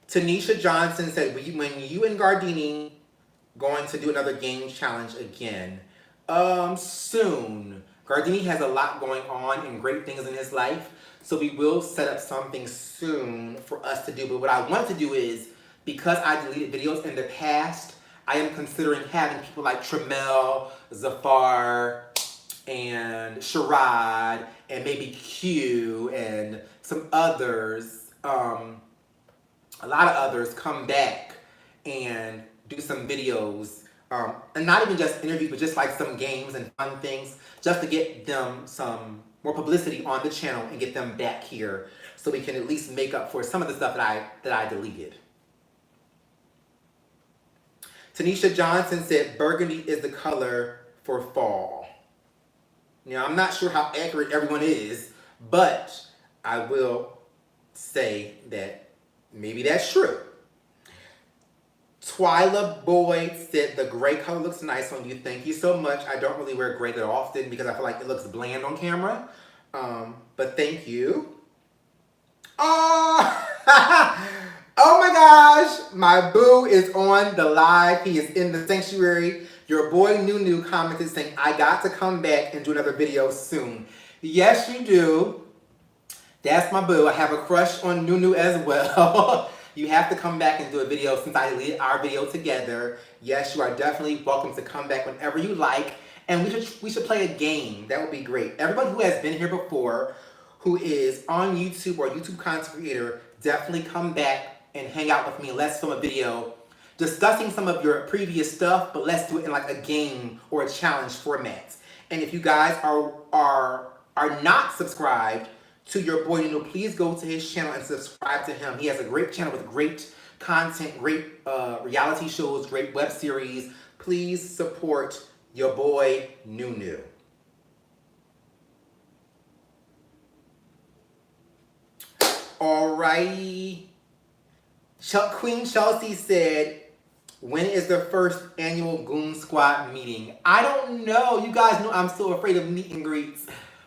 Tanisha Johnson said, when you and Gardini going to do another game challenge again? Soon. Gardini has a lot going on and great things in his life, so we will set up something soon for us to do. But what I want to do is, because I deleted videos in the past, I am considering having people like Tremel, Zafar, and Sharad, and maybe Q, and some others, a lot of others, come back and do some videos, and not even just interviews, but just like some games and fun things, just to get them some more publicity on the channel and get them back here, so we can at least make up for some of the stuff that I deleted. Tanisha Johnson said burgundy is the color for fall. Now, I'm not sure how accurate everyone is, but I will say that maybe that's true. Twyla Boyd said the gray color looks nice on you. Thank you so much. I don't really wear gray that often because I feel like it looks bland on camera. But thank you. Oh, oh my gosh. My boo is on the live. He is in the sanctuary. Your boy Nunu commented saying, I got to come back and do another video soon. Yes, you do. That's my boo. I have a crush on Nunu as well. You have to come back and do a video since I deleted our video together. Yes, you are definitely welcome to come back whenever you like. And we should play a game. That would be great. Everyone who has been here before, who is on YouTube or YouTube content creator, definitely come back and hang out with me. Let's film a video discussing some of your previous stuff, but let's do it in like a game or a challenge format. And if you guys are not subscribed to your boy Nunu, please go to his channel and subscribe to him. He has a great channel with great content, great reality shows, great web series. Please support your boy Nunu. Alrighty. Queen Chelsea said, when is the first annual Goon Squad meeting? I don't know. You guys know I'm still afraid of meet and greets.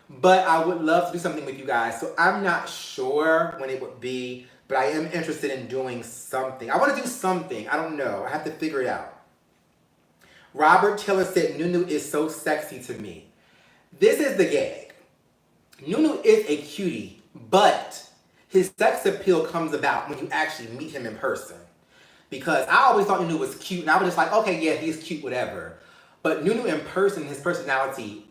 But I would love to do something with you guys. So I'm not sure when it would be, but I am interested in doing something. I want to do something. I don't know. I have to figure it out. Robert Taylor said, Nunu is so sexy to me. This is the gag. Nunu is a cutie, but his sex appeal comes about when you actually meet him in person. Because I always thought Nunu was cute, and I was just like, okay, yeah, he's cute, whatever. But Nunu in person, his personality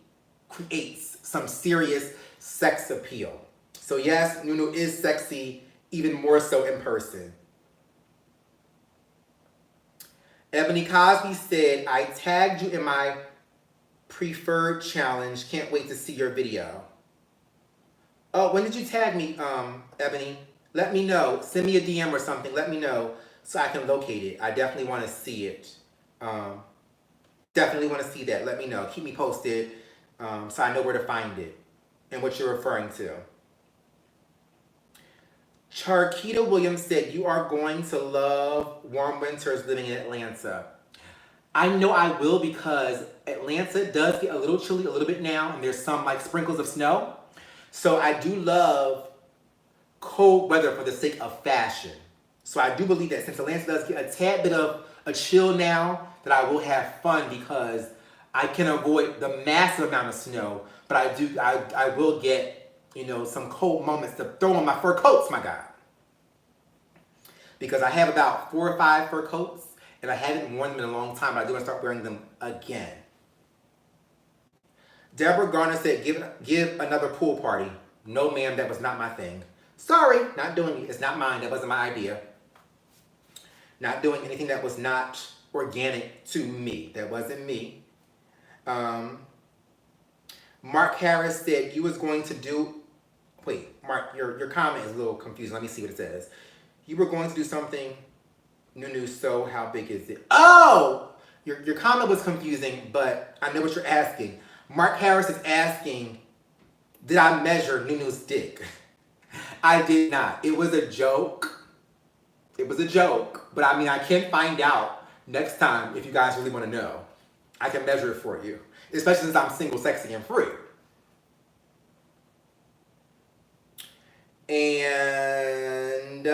creates some serious sex appeal. So yes, Nunu is sexy, even more so in person. Ebony Cosby said, I tagged you in my preferred challenge. Can't wait to see your video. Oh, when did you tag me, Ebony? Let me know. Send me a DM or something. Let me know so I can locate it. I definitely want to see it. Definitely want to see that. Let me know. Keep me posted so I know where to find it and what you're referring to. Charkita Williams said, you are going to love warm winters living in Atlanta. I know I will, because Atlanta does get a little chilly a little bit now, and there's some like sprinkles of snow. So I do love cold weather for the sake of fashion. So I do believe that since Atlanta does get a tad bit of a chill now, that I will have fun, because I can avoid the massive amount of snow, but I will get, you know, some cold moments to throw on my fur coats, my God. Because I have about 4 or 5 fur coats, and I haven't worn them in a long time, but I do want to start wearing them again. Deborah Garner said, give another pool party. No, ma'am, that was not my thing. Sorry, not doing it. It's not mine. That wasn't my idea. Not doing anything that was not organic to me. That wasn't me. Mark Harris said, you was going to do... Wait, Mark, your comment is a little confusing. Let me see what it says. You were going to do something... Nunu, so how big is it? Oh! Your comment was confusing, but I know what you're asking. Mark Harris is asking, did I measure Nunu's dick? I did not. It was a joke. It was a joke. But I mean, I can find out next time if you guys really want to know. I can measure it for you. Especially since I'm single, sexy, and free. And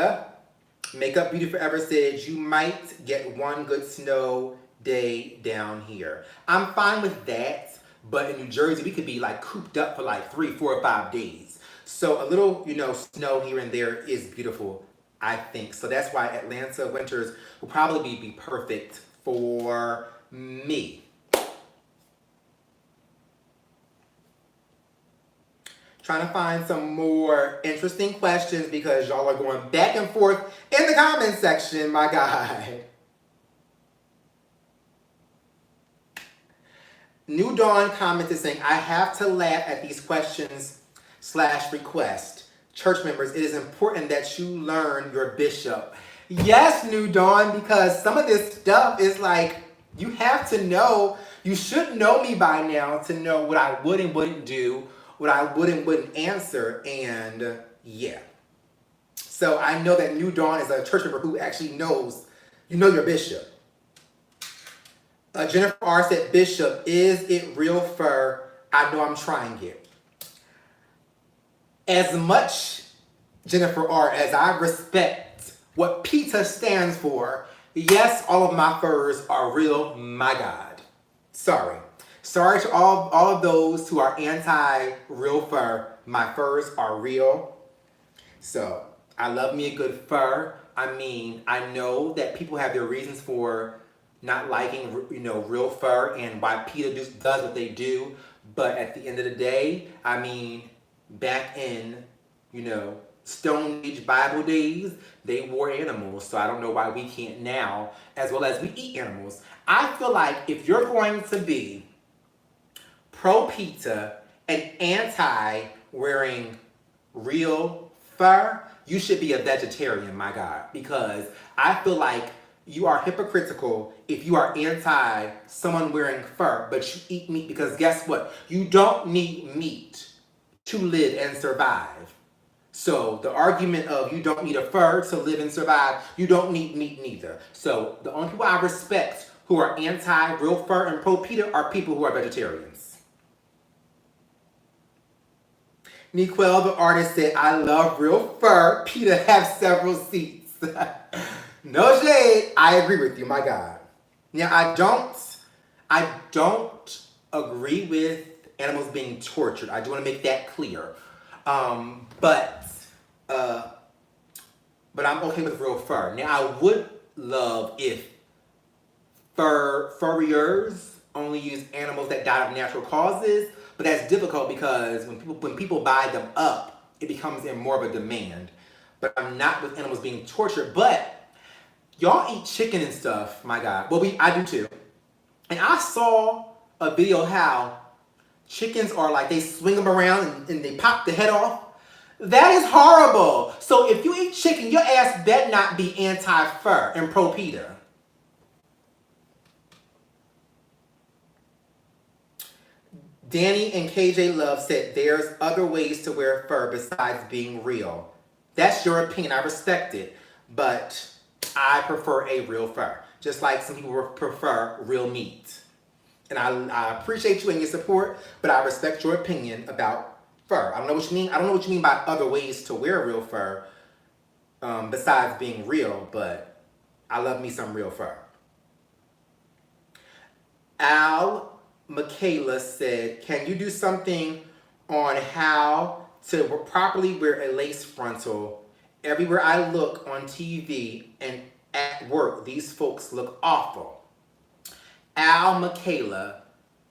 Makeup Beauty Forever said, you might get one good snow day down here. I'm fine with that. But in New Jersey, we could be like cooped up for like 3, 4, or 5 days. So a little, you know, snow here and there is beautiful, I think. So that's why Atlanta winters will probably be perfect for me. Trying to find some more interesting questions because y'all are going back and forth in the comment section, my God. New Dawn commented saying, I have to laugh at these questions / request. Church members, it is important that you learn your bishop. Yes, New Dawn, because some of this stuff is like, you have to know, you should know me by now to know what I would and wouldn't do, what I would and wouldn't answer, and yeah. So I know that New Dawn is a church member who actually knows, you know your bishop. Jennifer R. said, Bishop, is it real fur? I know I'm trying it. As much, Jennifer R., as I respect what PETA stands for, yes, all of my furs are real, my God. Sorry. Sorry to all of those who are anti-real fur. My furs are real. So, I love me a good fur. I mean, I know that people have their reasons for not liking, you know, real fur and why PETA does what they do. But at the end of the day, I mean, back in, you know, Stone Age Bible days, they wore animals. So I don't know why we can't now, as well as we eat animals. I feel like if you're going to be pro-PETA and anti-wearing real fur, you should be a vegetarian, my God. Because I feel like you are hypocritical if you are anti someone wearing fur, but you eat meat, because guess what? You don't need meat to live and survive. So the argument of you don't need a fur to live and survive, you don't need meat neither. So the only people I respect who are anti-real fur and pro-PETA are people who are vegetarians. Niquel, the artist, said, I love real fur. PETA have several seats. No shade. I agree with you, my God. Now, I don't agree with animals being tortured. I do want to make that clear. But I'm okay with real fur. Now, I would love if furriers only use animals that died of natural causes, But that's difficult because when people buy them up, it becomes in more of a demand. But I'm not with animals being tortured. But y'all eat chicken and stuff, my God. Well, I do too. And I saw a video how chickens are like, they swing them around and they pop the head off. That is horrible. So if you eat chicken, your ass better not be anti-fur and pro-PETA. Danny and KJ Love said there's other ways to wear fur besides being real. That's your opinion. I respect it. But I prefer a real fur. Just like some people prefer real meat. And I appreciate you and your support, but I respect your opinion about fur. I don't know what you mean. I don't know what you mean by other ways to wear real fur besides being real, but I love me some real fur. Al Michaela said, can you do something on how to properly wear a lace frontal? Everywhere I look on TV and at work, these folks look awful. Al Michaela,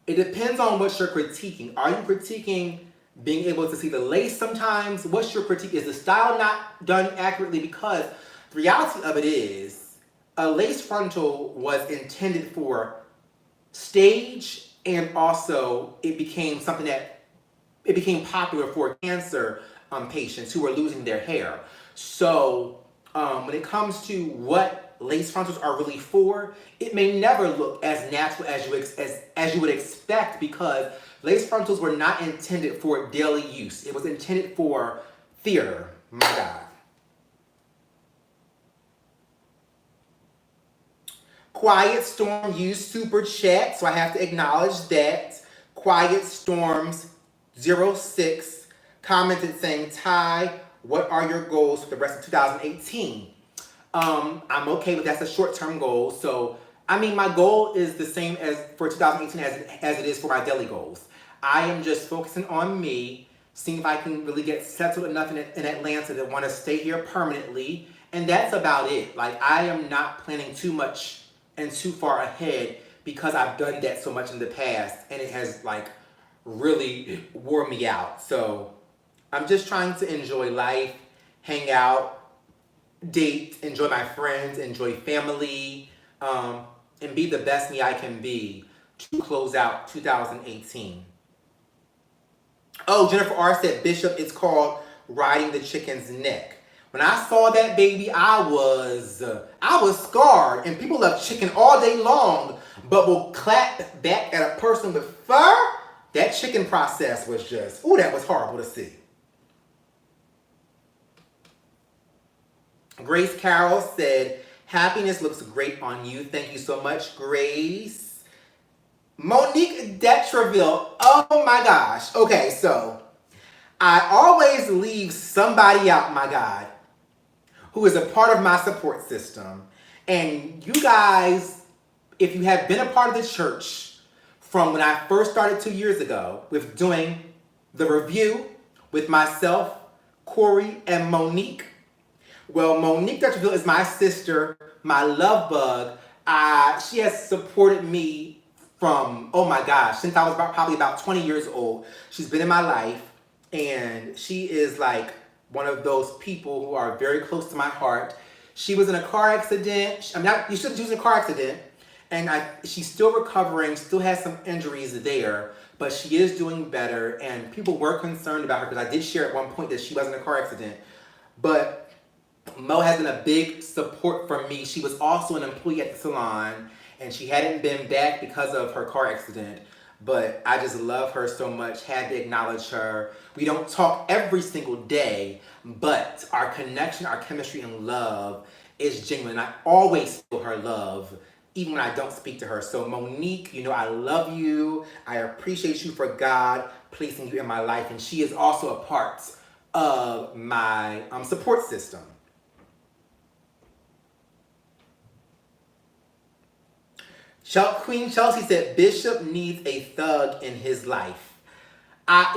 it depends on what you're critiquing. Are you critiquing being able to see the lace sometimes? What's your critique? Is the style not done accurately? Because the reality of it is, a lace frontal was intended for stage, and also it became something that, it became popular for cancer patients who are losing their hair. So when it comes to what lace frontals are really for, it may never look as natural as you would expect, because lace frontals were not intended for daily use. It was intended for theater. My God. Quiet Storm used Super Chat, so I have to acknowledge that. Quiet Storms 06 commented saying, Ty, what are your goals for the rest of 2018? I'm okay with that's a short-term goal. So, I mean, my goal is the same as for 2018 as it is for my daily goals. I am just focusing on me, seeing if I can really get settled enough in Atlanta to want to stay here permanently. And that's about it. Like, I am not planning too much and too far ahead, because I've done that so much in the past and it has like really wore me out. So I'm just trying to enjoy life, hang out, date, enjoy my friends, enjoy family, and be the best me I can be to close out 2018. Oh, Jennifer R. said, Bishop, it's called riding the chicken's neck. When I saw that baby, I was scarred. And people love chicken all day long, but will clap back at a person with fur. That chicken process was just, ooh, that was horrible to see. Grace Carroll said, happiness looks great on you. Thank you so much, Grace. Monique Detreville, oh my gosh. Okay, so I always leave somebody out, my God, who is a part of my support system. And you guys, if you have been a part of the church from when I first started 2 years ago with doing the review with myself, Corey, and Monique, well, Monique Dutcherville is my sister, my love bug. She has supported me from, oh my gosh, since I was probably about 20 years old. She's been in my life, and she is like one of those people who are very close to my heart. She was in a car accident. She was in a car accident, and she's still recovering, still has some injuries there, but she is doing better, and people were concerned about her because I did share at one point that she was in a car accident. But Mo has been a big support for me. She was also an employee at the salon, and she hadn't been back because of her car accident. But I just love her so much, had to acknowledge her. We don't talk every single day, but our connection, our chemistry, and love is genuine. I always feel her love, even when I don't speak to her. So Monique, you know I love you. I appreciate you for God placing you in my life. And she is also a part of my support system. Queen Chelsea said, Bishop needs a thug in his life.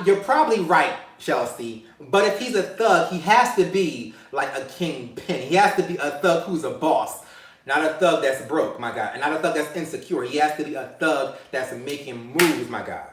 You're probably right, Chelsea. But if he's a thug, he has to be like a kingpin. He has to be a thug who's a boss. Not a thug that's broke, my God. And not a thug that's insecure. He has to be a thug that's making moves, my God.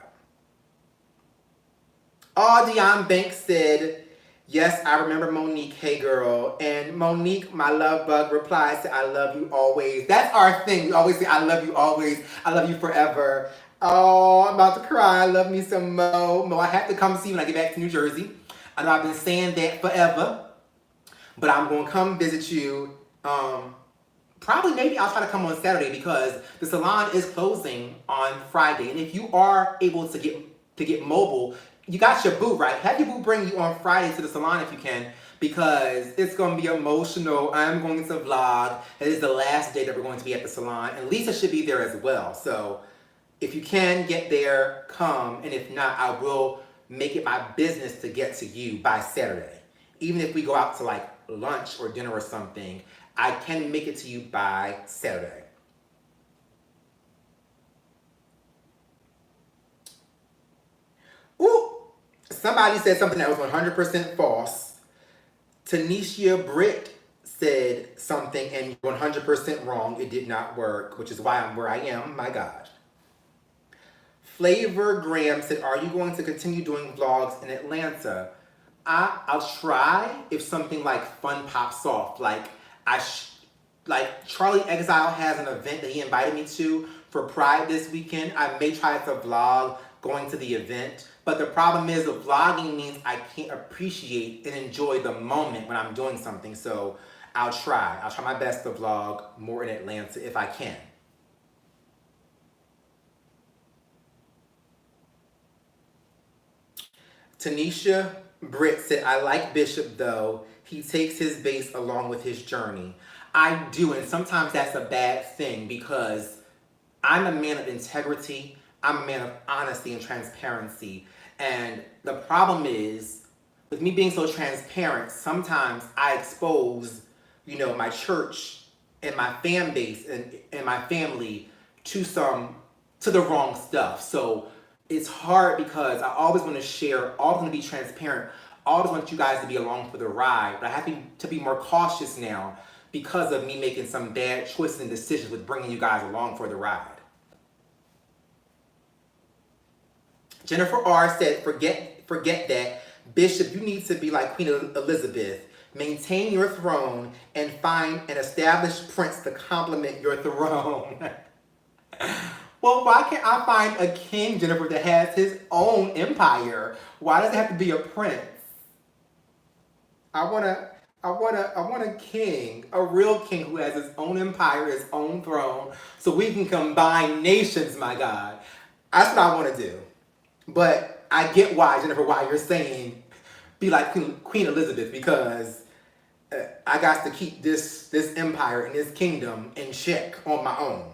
Oh, Deion Banks said, yes, I remember Monique, hey girl. And Monique, my love bug, replies to I love you always. That's our thing. We always say I love you always. I love you forever. Oh, I'm about to cry. I love me some Mo. Mo, I have to come see you when I get back to New Jersey. I know I've been saying that forever, but I'm going to come visit you. Probably maybe I'll try to come on Saturday because the salon is closing on Friday. And if you are able to get mobile, you got your boo, right? Have your boo bring you on Friday to the salon if you can, because it's gonna be emotional. I'm going to vlog. It is the last day that we're going to be at the salon, and Lisa should be there as well. So if you can get there, come, and if not, I will make it my business to get to you by Saturday. Even if we go out to like lunch or dinner or something, I can make it to you by Saturday. Ooh, somebody said something that was 100% false. Tanisha Britt said something and 100% wrong. It did not work, which is why I'm where I am. My God. Flavor Graham said, are you going to continue doing vlogs in Atlanta? I'll try if something like fun pops off. Like like Charlie Exile has an event that he invited me to for Pride this weekend. I may try to vlog going to the event, but the problem is the vlogging means I can't appreciate and enjoy the moment when I'm doing something. So I'll try my best to vlog more in Atlanta if I can. Tanisha Britt said, I like Bishop though. He takes his base along with his journey. I do, and sometimes that's a bad thing because I'm a man of integrity. I'm a man of honesty and transparency. And the problem is, with me being so transparent, sometimes I expose, my church and my fan base and my family to the wrong stuff. So it's hard because I always want to share, always want to be transparent, always want you guys to be along for the ride, but I have to be more cautious now because of me making some bad choices and decisions with bringing you guys along for the ride. Jennifer R. said, forget that. Bishop, you need to be like Queen Elizabeth. Maintain your throne and find an established prince to complement your throne. Well, why can't I find a king, Jennifer, that has his own empire? Why does it have to be a prince? I want a king, a real king who has his own empire, his own throne, so we can combine nations, my God. That's what I want to do. But I get why, Jennifer, why you're saying be like Queen Elizabeth, because I got to keep this empire and this kingdom in check on my own.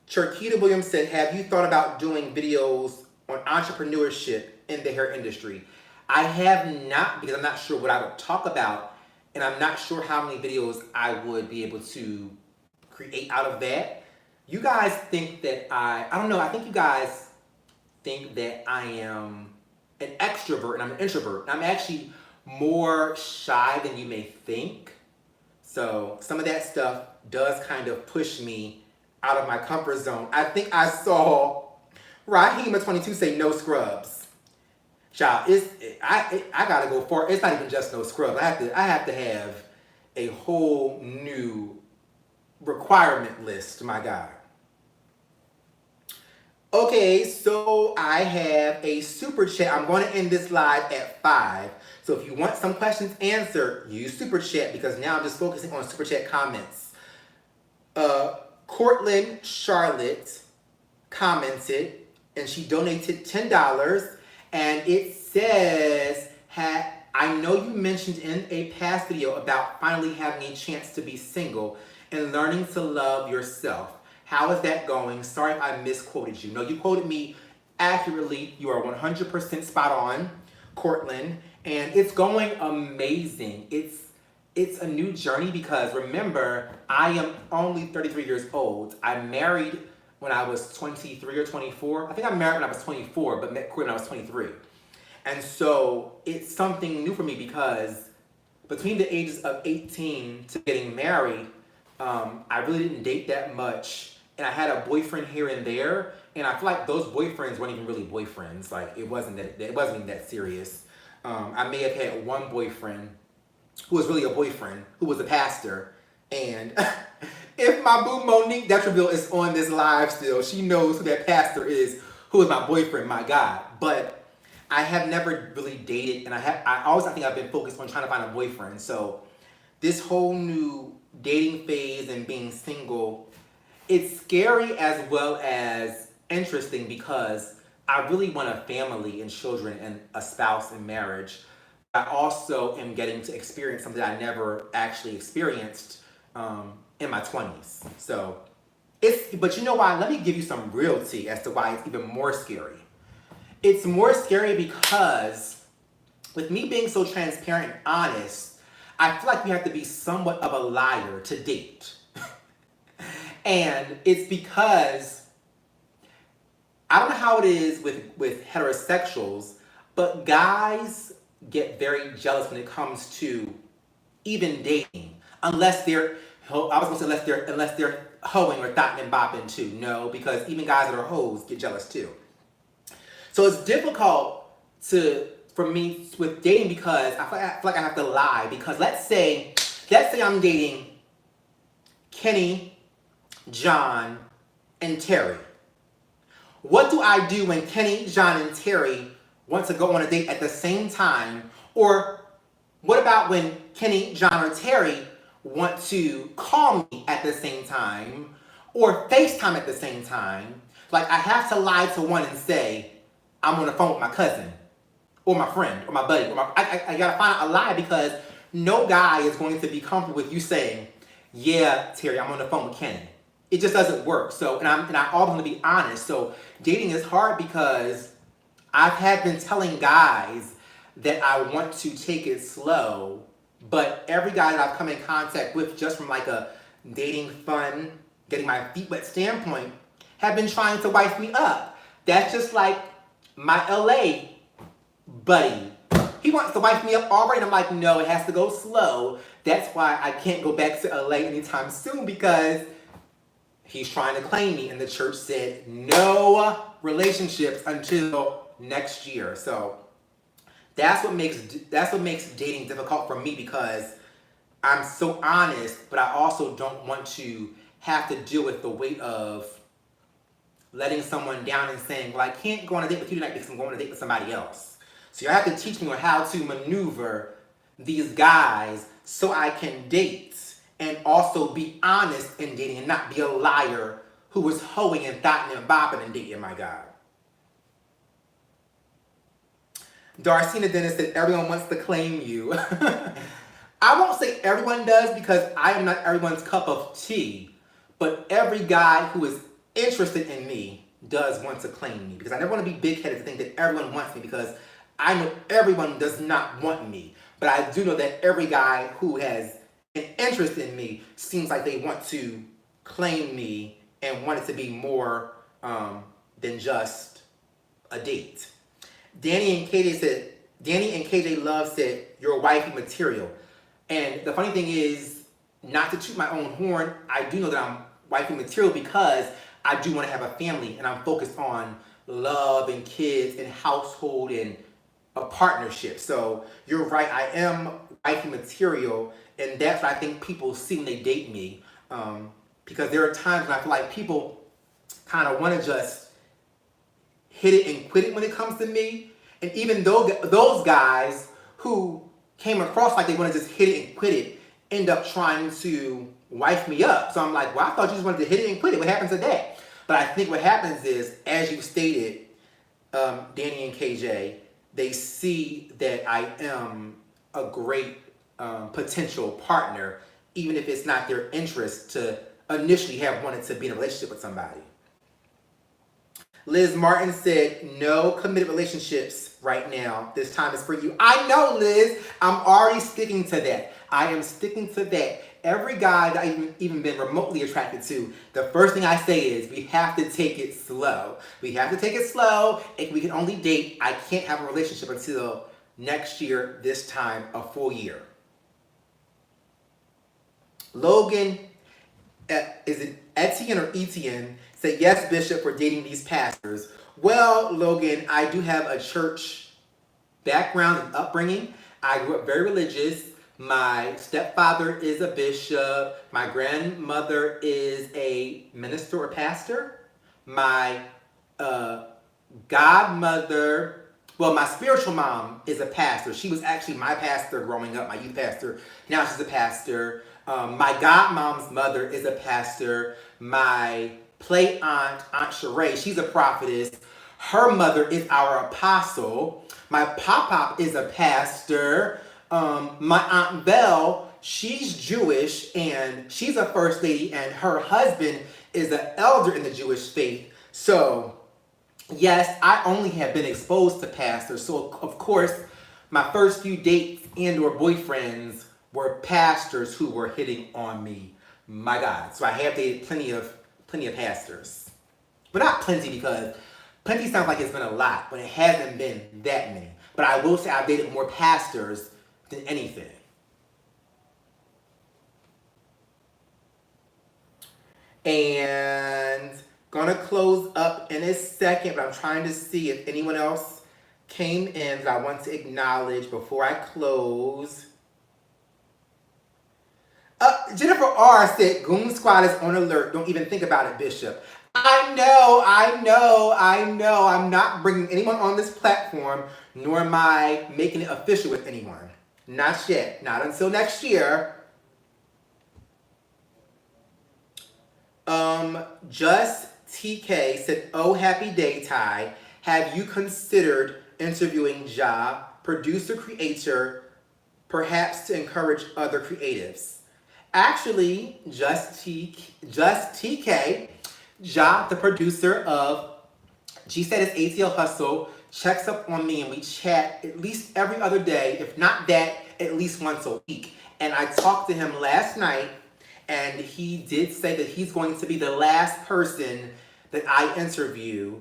Cherkita Williams said, have you thought about doing videos on entrepreneurship in the hair industry? I have not, because I'm not sure what I would talk about, and I'm not sure how many videos I would be able to create out of that. You guys think that I don't know, I think you guys think that I am an extrovert and I'm an introvert. I'm actually more shy than you may think. So some of that stuff does kind of push me out of my comfort zone. I think I saw Rahima22 say no scrubs. Child, I gotta go far. It's not even just no scrubs. I have to have a whole new requirement list, my God. Okay, so I have a super chat. I'm going to end this live at 5. So if you want some questions answered, use super chat, because now I'm just focusing on super chat comments. Cortland Charlotte commented, and she donated $10, and it says, I know you mentioned in a past video about finally having a chance to be single and learning to love yourself. How is that going? Sorry if I misquoted you. No, you quoted me accurately. You are 100% spot on, Cortland, and it's going amazing. It's a new journey because remember, I am only 33 years old. I married when I was 23 or 24. I think I married when I was 24, but met Corey when I was 23. And so it's something new for me because between the ages of 18 to getting married, I really didn't date that much. And I had a boyfriend here and there. And I feel like those boyfriends weren't even really boyfriends. Like it wasn't even that serious. I may have had one boyfriend who was really a boyfriend, who was a pastor. And if my boo Monique Detreville is on this live still, she knows who that pastor is, who is my boyfriend, my God. But I have never really dated, and I think I've been focused on trying to find a boyfriend. So this whole new dating phase and being single, it's scary as well as interesting because I really want a family and children and a spouse and marriage. I also am getting to experience something I never actually experienced in my 20s. So but you know why? Let me give you some real tea as to why it's even more scary. It's more scary because with me being so transparent and honest, I feel like you have to be somewhat of a liar to date. And it's because I don't know how it is with heterosexuals, but guys get very jealous when it comes to even dating, unless they're hoeing or thotting and bopping too. No, because even guys that are hoes get jealous too. So it's difficult for me with dating because I feel like I have to lie. Because let's say I'm dating Kenny, John, and Terry. What do I do when Kenny, John, and Terry want to go on a date at the same time? Or what about when Kenny, John, or Terry want to call me at the same time or FaceTime at the same time? Like I have to lie to one and say, I'm on the phone with my cousin or my friend or my buddy. I gotta find a lie because no guy is going to be comfortable with you saying, yeah, Terry, I'm on the phone with Kenny. It just doesn't work. So, and I always want to be honest. So dating is hard because I've been telling guys that I want to take it slow, but every guy that I've come in contact with just from like a dating fun, getting my feet wet standpoint, have been trying to wife me up. That's just like my LA buddy. He wants to wife me up already. And I'm like, no, it has to go slow. That's why I can't go back to LA anytime soon because he's trying to claim me, and the church said no relationships until next year. So that's what makes dating difficult for me because I'm so honest, but I also don't want to have to deal with the weight of letting someone down and saying, well, I can't go on a date with you tonight because I'm going on a date with somebody else. So you have to teach me on how to maneuver these guys so I can date and also be honest in dating and not be a liar who was hoeing and thotting and bopping and dating, my God. Darcina Dennis said, everyone wants to claim you. I won't say everyone does because I am not everyone's cup of tea, but every guy who is interested in me does want to claim me because I never want to be big-headed to think that everyone wants me because I know everyone does not want me, but I do know that every guy who has an interest in me seems like they want to claim me and want it to be more than just a date. Danny and KJ Love said, you're wifey material. And the funny thing is, not to toot my own horn, I do know that I'm wifey material because I do want to have a family and I'm focused on love and kids and household and a partnership. So you're right, I am wifey material, and that's what I think people see when they date me. Because there are times when I feel like people kind of want to just hit it and quit it when it comes to me. And even though those guys who came across like they want to just hit it and quit it end up trying to wife me up. So I'm like, well, I thought you just wanted to hit it and quit it. What happens to that? But I think what happens is, as you stated, Danny and KJ, they see that I am a great potential partner, even if it's not their interest to initially have wanted to be in a relationship with somebody. Liz Martin said, no committed relationships right now. This time is for you. I know, Liz. I'm already sticking to that. I am sticking to that. Every guy that I've even been remotely attracted to, the first thing I say is, we have to take it slow. We have to take it slow. If we can only date, I can't have a relationship until next year, this time, a full year. Logan, is it Etienne or Etienne, Say, yes, Bishop, for dating these pastors. Well, Logan, I do have a church background and upbringing. I grew up very religious. My stepfather is a bishop. My grandmother is a minister or pastor. My godmother, well, my spiritual mom is a pastor. She was actually my pastor growing up, my youth pastor. Now she's a pastor. My godmom's mother is a pastor. My play aunt, Aunt Sheree, she's a prophetess. Her mother is our apostle. My pop-pop is a pastor. My Aunt Belle, she's Jewish and she's a first lady, and her husband is an elder in the Jewish faith. So, yes, I only have been exposed to pastors. So, of course, my first few dates and or boyfriends were pastors who were hitting on me. My God. So I have dated plenty of pastors. But not plenty, because plenty sounds like it's been a lot, but it hasn't been that many. But I will say I've dated more pastors than anything. And gonna close up in a second, but I'm trying to see if anyone else came in that I want to acknowledge before I close. Jennifer R. said, Goon Squad is on alert. Don't even think about it, Bishop. I know. I'm not bringing anyone on this platform, nor am I making it official with anyone. Not yet. Not until next year. Just TK said, oh, happy day, Ty. Have you considered interviewing Ja, producer, creator, perhaps to encourage other creatives? Actually, Just TK, Ja, the producer of G Status ATL Hustle, checks up on me and we chat at least every other day, if not that, at least once a week. And I talked to him last night, and he did say that he's going to be the last person that I interview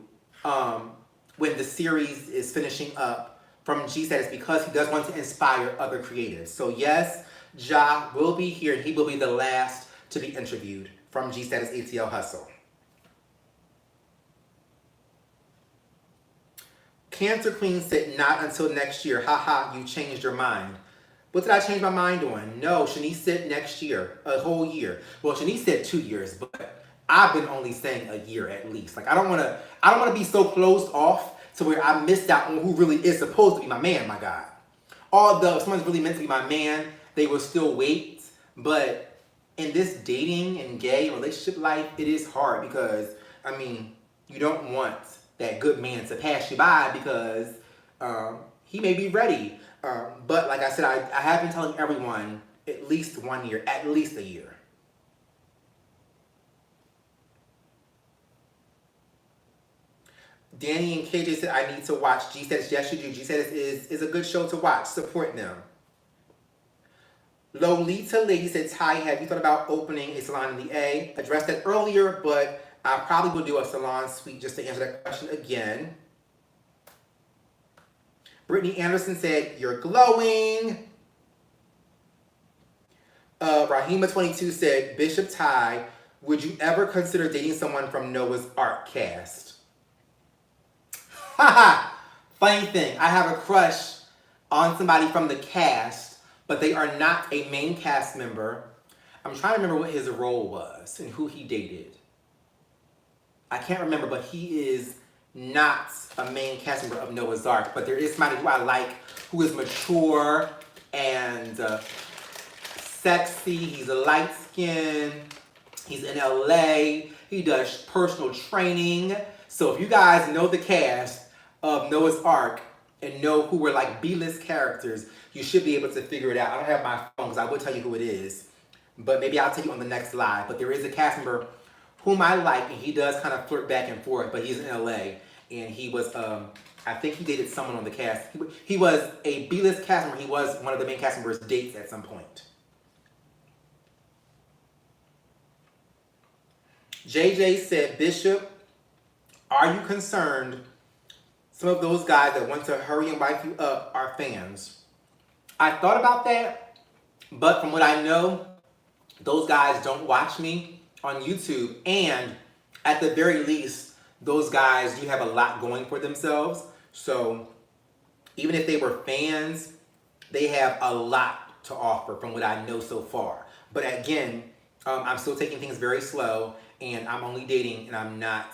when the series is finishing up from G Status, because he does want to inspire other creatives. So yes, Ja will be here, and he will be the last to be interviewed from G Status ATL Hustle. Cancer Queen said, not until next year. Haha, you changed your mind. What did I change my mind on? No, Shanice said next year, a whole year. Well, Shanice said 2 years, but I've been only saying a year at least. Like I don't wanna be so closed off to where I missed out on who really is supposed to be my man, my God. Although if someone's really meant to be my man, they will still wait. But in this dating and gay relationship life, it is hard because, I mean, you don't want that good man to pass you by because he may be ready. But like I said, I have been telling everyone at least 1 year, at least a year. Danny and KJ said, I need to watch G Status. Yes, you do. G Status is a good show to watch. Support them. Lolita Lady said, Ty, have you thought about opening a salon in the A? Addressed that earlier, but I probably will do a salon suite just to answer that question again. Brittany Anderson said, you're glowing. Rahima22 said, Bishop Ty, would you ever consider dating someone from Noah's Ark cast? Haha! Funny thing, I have a crush on somebody from the cast, but they are not a main cast member. I'm trying to remember what his role was and who he dated. I can't remember, but he is not a main cast member of Noah's Ark. But there is somebody who I like, who is mature and sexy. He's a light skin. He's in LA. He does personal training. So if you guys know the cast of Noah's Ark and know who were like B-list characters, you should be able to figure it out. I don't have my phone because I would tell you who it is, but maybe I'll tell you on the next live. But there is a cast member whom I like, and he does kind of flirt back and forth, but he's in LA, and he was, I think he dated someone on the cast. He was a B-list cast member. He was one of the main cast members' dates at some point. JJ said, Bishop, are you concerned some of those guys that want to hurry and wife you up are fans? I thought about that, but from what I know, those guys don't watch me on YouTube, and at the very least, those guys do have a lot going for themselves. So even if they were fans, they have a lot to offer from what I know so far. But again, I'm still taking things very slow, and I'm only dating, and I'm not,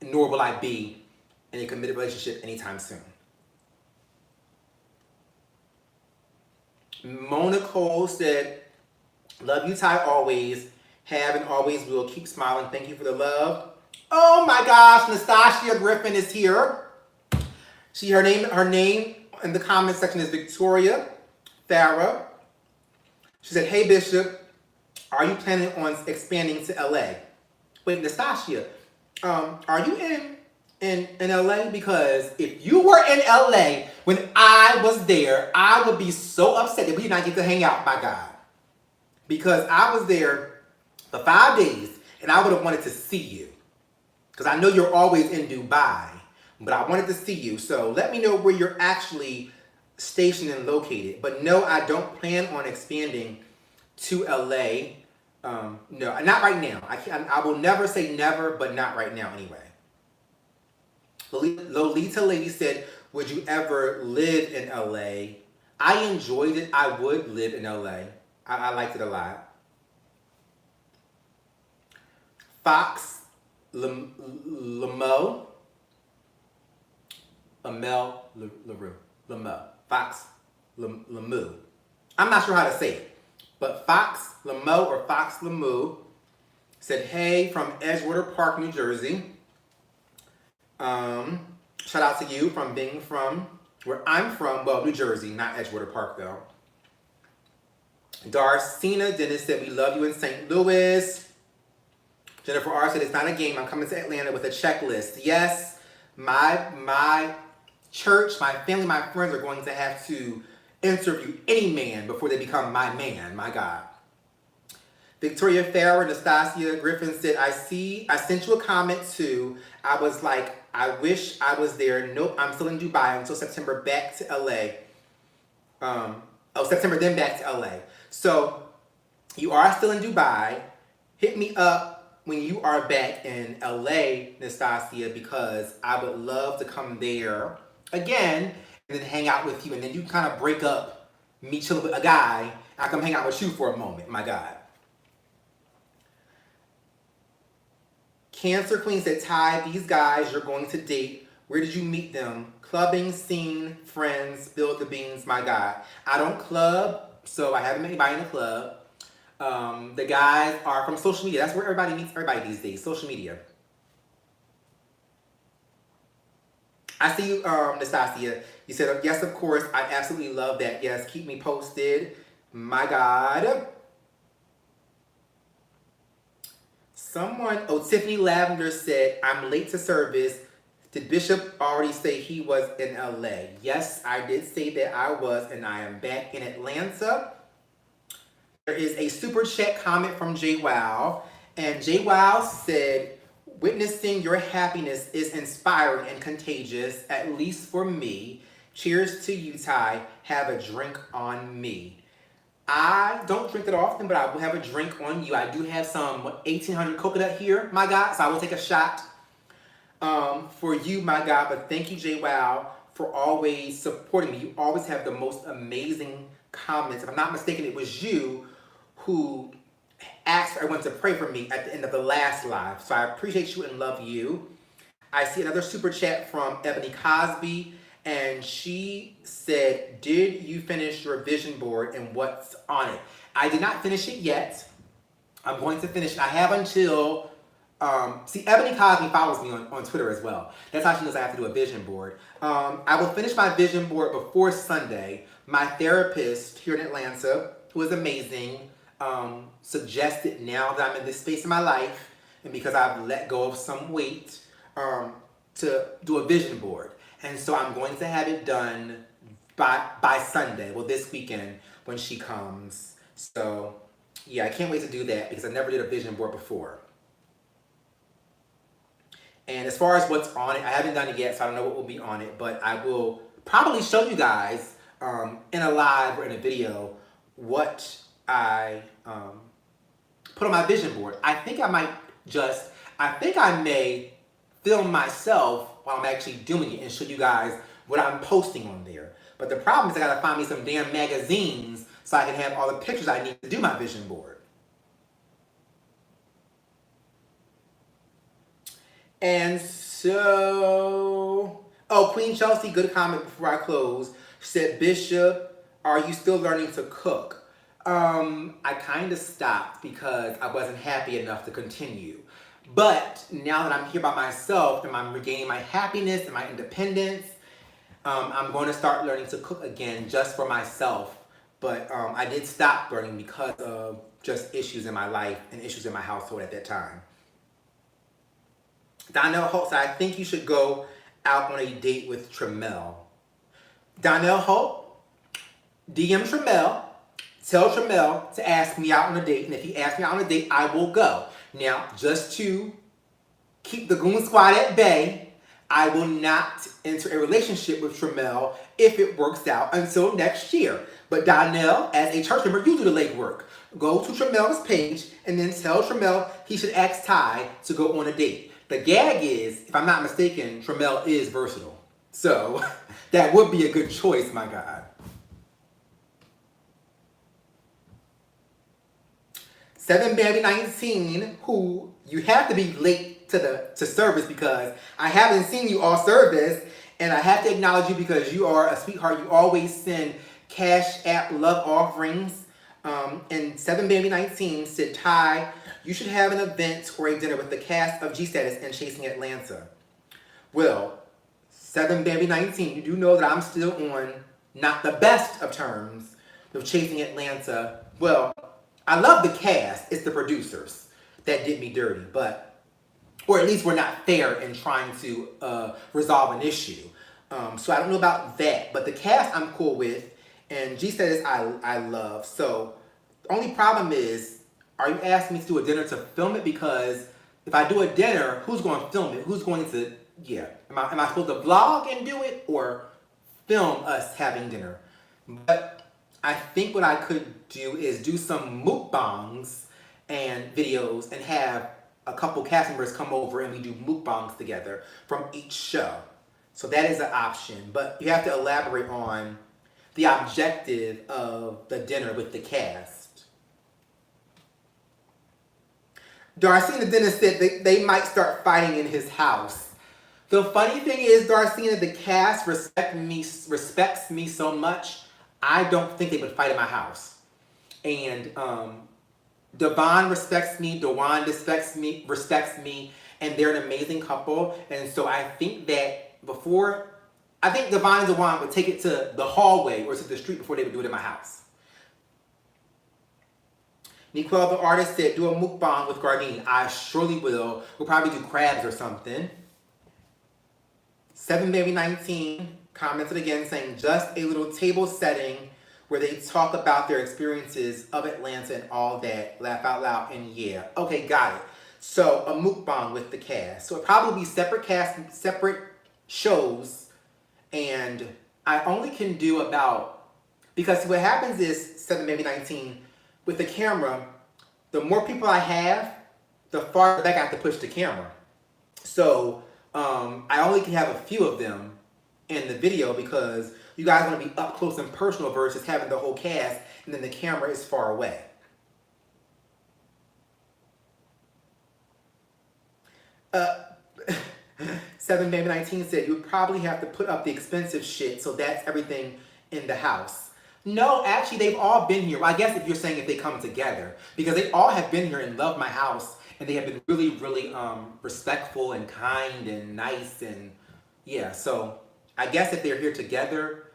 nor will I be in a committed relationship anytime soon. Mona Cole said, love you, Tai, always. Have and always will. Keep smiling. Thank you for the love. Oh my gosh, Nastasia Griffin is here. Her name in the comment section is Victoria Farah. She said, hey Bishop, are you planning on expanding to LA? Wait, Nastasia, are you in LA? Because if you were in LA when I was there, I would be so upset that we did not get to hang out, my God. Because I was there for 5 days and I would have wanted to see you. Because I know you're always in Dubai, but I wanted to see you. So let me know where you're actually stationed and located. But no, I don't plan on expanding to LA. No, not right now. I will never say never, but not right now anyway. Lolita Lady said, would you ever live in LA? I enjoyed it. I would live in LA. I liked it a lot. Fox Lamo. Amel LaRue. Lamo. Fox Lamu. I'm not sure how to say it. But Fox Lamo or Fox Lamu said, hey, from Edgewater Park, New Jersey. Shout out to you from being from where I'm from. Well, New Jersey, not Edgewater Park, though. Darcina Dennis said, we love you in St. Louis. Jennifer R. said, it's not a game. I'm coming to Atlanta with a checklist. Yes, my church, my family, my friends are going to have to interview any man before they become my man. My God. Victoria Farrer, Nastasia Griffin said, I sent you a comment too. I was like, I wish I was there. Nope, I'm still in Dubai until September, back to LA. September, then back to LA. So you are still in Dubai. Hit me up when you are back in LA, Nastasia, because I would love to come there again and then hang out with you. And then you kind of break up, me chilling with a guy. I come hang out with you for a moment, my God. Cancer Queen said, Tai, these guys you're going to date, where did you meet them? Clubbing, scene, friends, build the beans, my God. I don't club, so I haven't met anybody in a club. The guys are from social media. That's where everybody meets everybody these days, social media. I see you, Nastasia. You said, yes, of course. I absolutely love that. Yes, keep me posted. My God. Tiffany Lavender said, I'm late to service. Did Bishop already say he was in LA? Yes, I did say that I was, and I am back in Atlanta. There is a super chat comment from JWoww, and JWoww said, witnessing your happiness is inspiring and contagious, at least for me. Cheers to you, Tai. Have a drink on me. I don't drink it often, but I will have a drink on you. I do have some 1800 coconut here, my God, so I will take a shot for you, my God. But thank you, JWoww, for always supporting me. You always have the most amazing comments. If I'm not mistaken, it was you who asked everyone to pray for me at the end of the last live. So I appreciate you and love you. I see another super chat from Ebony Cosby, and she said, did you finish your vision board and what's on it? I did not finish it yet. I'm going to finish it. I have until, see, Ebony Cosby follows me on Twitter as well. That's how she knows I have to do a vision board. I will finish my vision board before Sunday. My therapist here in Atlanta, who is amazing, suggested, now that I'm in this space in my life, and because I've let go of some weight, to do a vision board. And so I'm going to have it done by Sunday, well, this weekend when she comes. So yeah, I can't wait to do that because I never did a vision board before. And as far as what's on it, I haven't done it yet, so I don't know what will be on it, but I will probably show you guys in a live or in a video what I put on my vision board. I think I might just, I think I may film myself while I'm actually doing it and show you guys what I'm posting on there. But the problem is I gotta find me some damn magazines so I can have all the pictures I need to do my vision board. And so, oh, Queen Chelsea, good comment before I close. She said, Bishop, are you still learning to cook? I kind of stopped because I wasn't happy enough to continue. But now that I'm here by myself and I'm regaining my happiness and my independence, I'm going to start learning to cook again just for myself. But I did stop learning because of just issues in my life and issues in my household at that time. Donnell Holt said, I think you should go out on a date with Tremel. Donnell Holt, DM Tremel, tell Tremel to ask me out on a date, and if he asks me out on a date, I will go. Now, just to keep the Goon Squad at bay, I will not enter a relationship with Tremel if it works out until next year. But Donnell, as a church member, you do the legwork. Go to Tremel's page and then tell Tremel he should ask Ty to go on a date. The gag is, if I'm not mistaken, Tremel is versatile. So that would be a good choice, my God. 7Baby19, who you have to be late to service because I haven't seen you all service, and I have to acknowledge you because you are a sweetheart. You always send Cash App love offerings. And 7Baby19 said, Ty, you should have an event or a dinner with the cast of G-Status and Chasing Atlanta. Well, 7Baby19, you do know that I'm still on not the best of terms with Chasing Atlanta. Well, I love the cast. It's the producers that did me dirty, but, or at least we're not fair in trying to resolve an issue. So I don't know about that, but the cast I'm cool with, and G-Status I love. So the only problem is, are you asking me to do a dinner to film it? Because if I do a dinner, who's going to film it? Who's going to, yeah. Am I supposed to vlog and do it or film us having dinner? But I think what I could do is do some mukbangs and videos and have a couple cast members come over and we do mukbangs together from each show. So that is an option. But you have to elaborate on the objective of the dinner with the cast. Darcina Dennis said they might start fighting in his house. The funny thing is, Darcina, the cast respects me so much, I don't think they would fight in my house. And Devon respects me, Dewan respects me, and they're an amazing couple. And so I think that I think Devon and Dewan would take it to the hallway or to the street before they would do it in my house. Nicole, the artist, said, do a mukbang with Gardine. I surely will. We'll probably do crabs or something. 7Baby19 commented again saying, just a little table setting where they talk about their experiences of Atlanta and all that. Laugh out loud and yeah. Okay, got it. So a mukbang with the cast. So it'll probably be separate cast, separate shows. And I only can do about, because what happens is, 7Baby19, with the camera, the more people I have, the farther back I have to push the camera. So I only can have a few of them in the video because you guys want to be up close and personal versus having the whole cast and then the camera is far away. Uh, 7Baby19 said, you would probably have to put up the expensive shit, so that's everything in the house. No, actually, they've all been here. Well, I guess if you're saying if they come together, because they all have been here and love my house, and they have been really, really respectful and kind and nice, and yeah, so I guess if they're here together,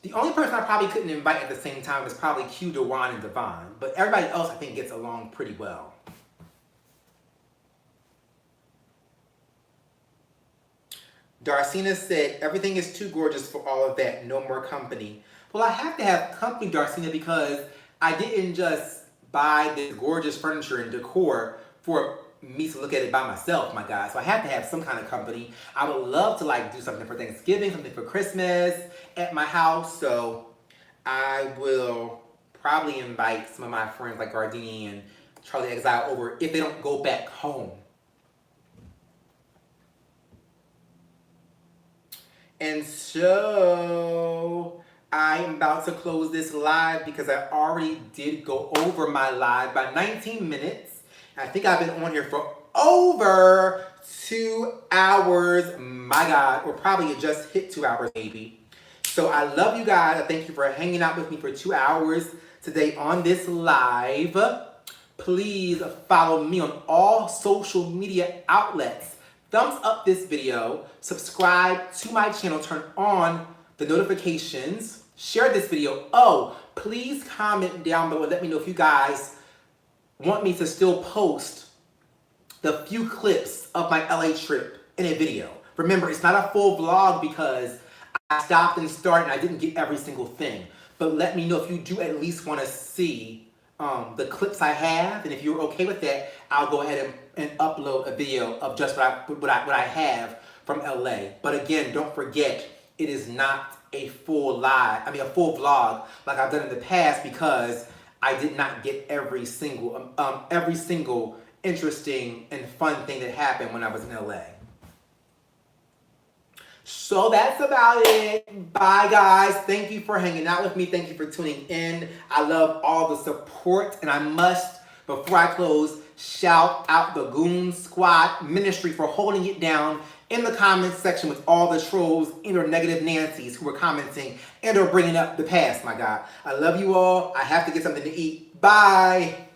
the only person I probably couldn't invite at the same time is probably Q, Dewan, and Devon, but everybody else I think gets along pretty well. Darcina said, everything is too gorgeous for all of that, no more company. Well, I have to have company, Darcina, because I didn't just buy this gorgeous furniture and decor for me to look at it by myself, my God. So I have to have some kind of company. I would love to do something for Thanksgiving, something for Christmas at my house. So I will probably invite some of my friends like Gardini and Charlie Exile over if they don't go back home And so I am about to close this live because I already did go over my live by 19 minutes. I think I've been on here for over 2 hours. My God, or probably it just hit 2 hours, maybe. So I love you guys. I thank you for hanging out with me for 2 hours today on this live. Please follow me on all social media outlets. Thumbs up this video, subscribe to my channel, turn on the notifications, share this video. Oh, please comment down below and let me know if you guys want me to still post the few clips of my LA trip in a video. Remember, it's not a full vlog because I stopped and started and I didn't get every single thing. But let me know if you do at least want to see the clips I have, and if you're okay with that, I'll go ahead and upload a video of just what I have from LA. But again, don't forget, it is not a full full vlog like I've done in the past because I did not get every single interesting and fun thing that happened when I was in LA. So that's about it. Bye, guys. Thank you for hanging out with me. Thank you for tuning in. I love all the support. And I must, before I close, shout out the Goon Squad Ministry for holding it down in the comments section with all the trolls and or negative Nancys who were commenting and or bringing up the past, my God. I love you all. I have to get something to eat. Bye.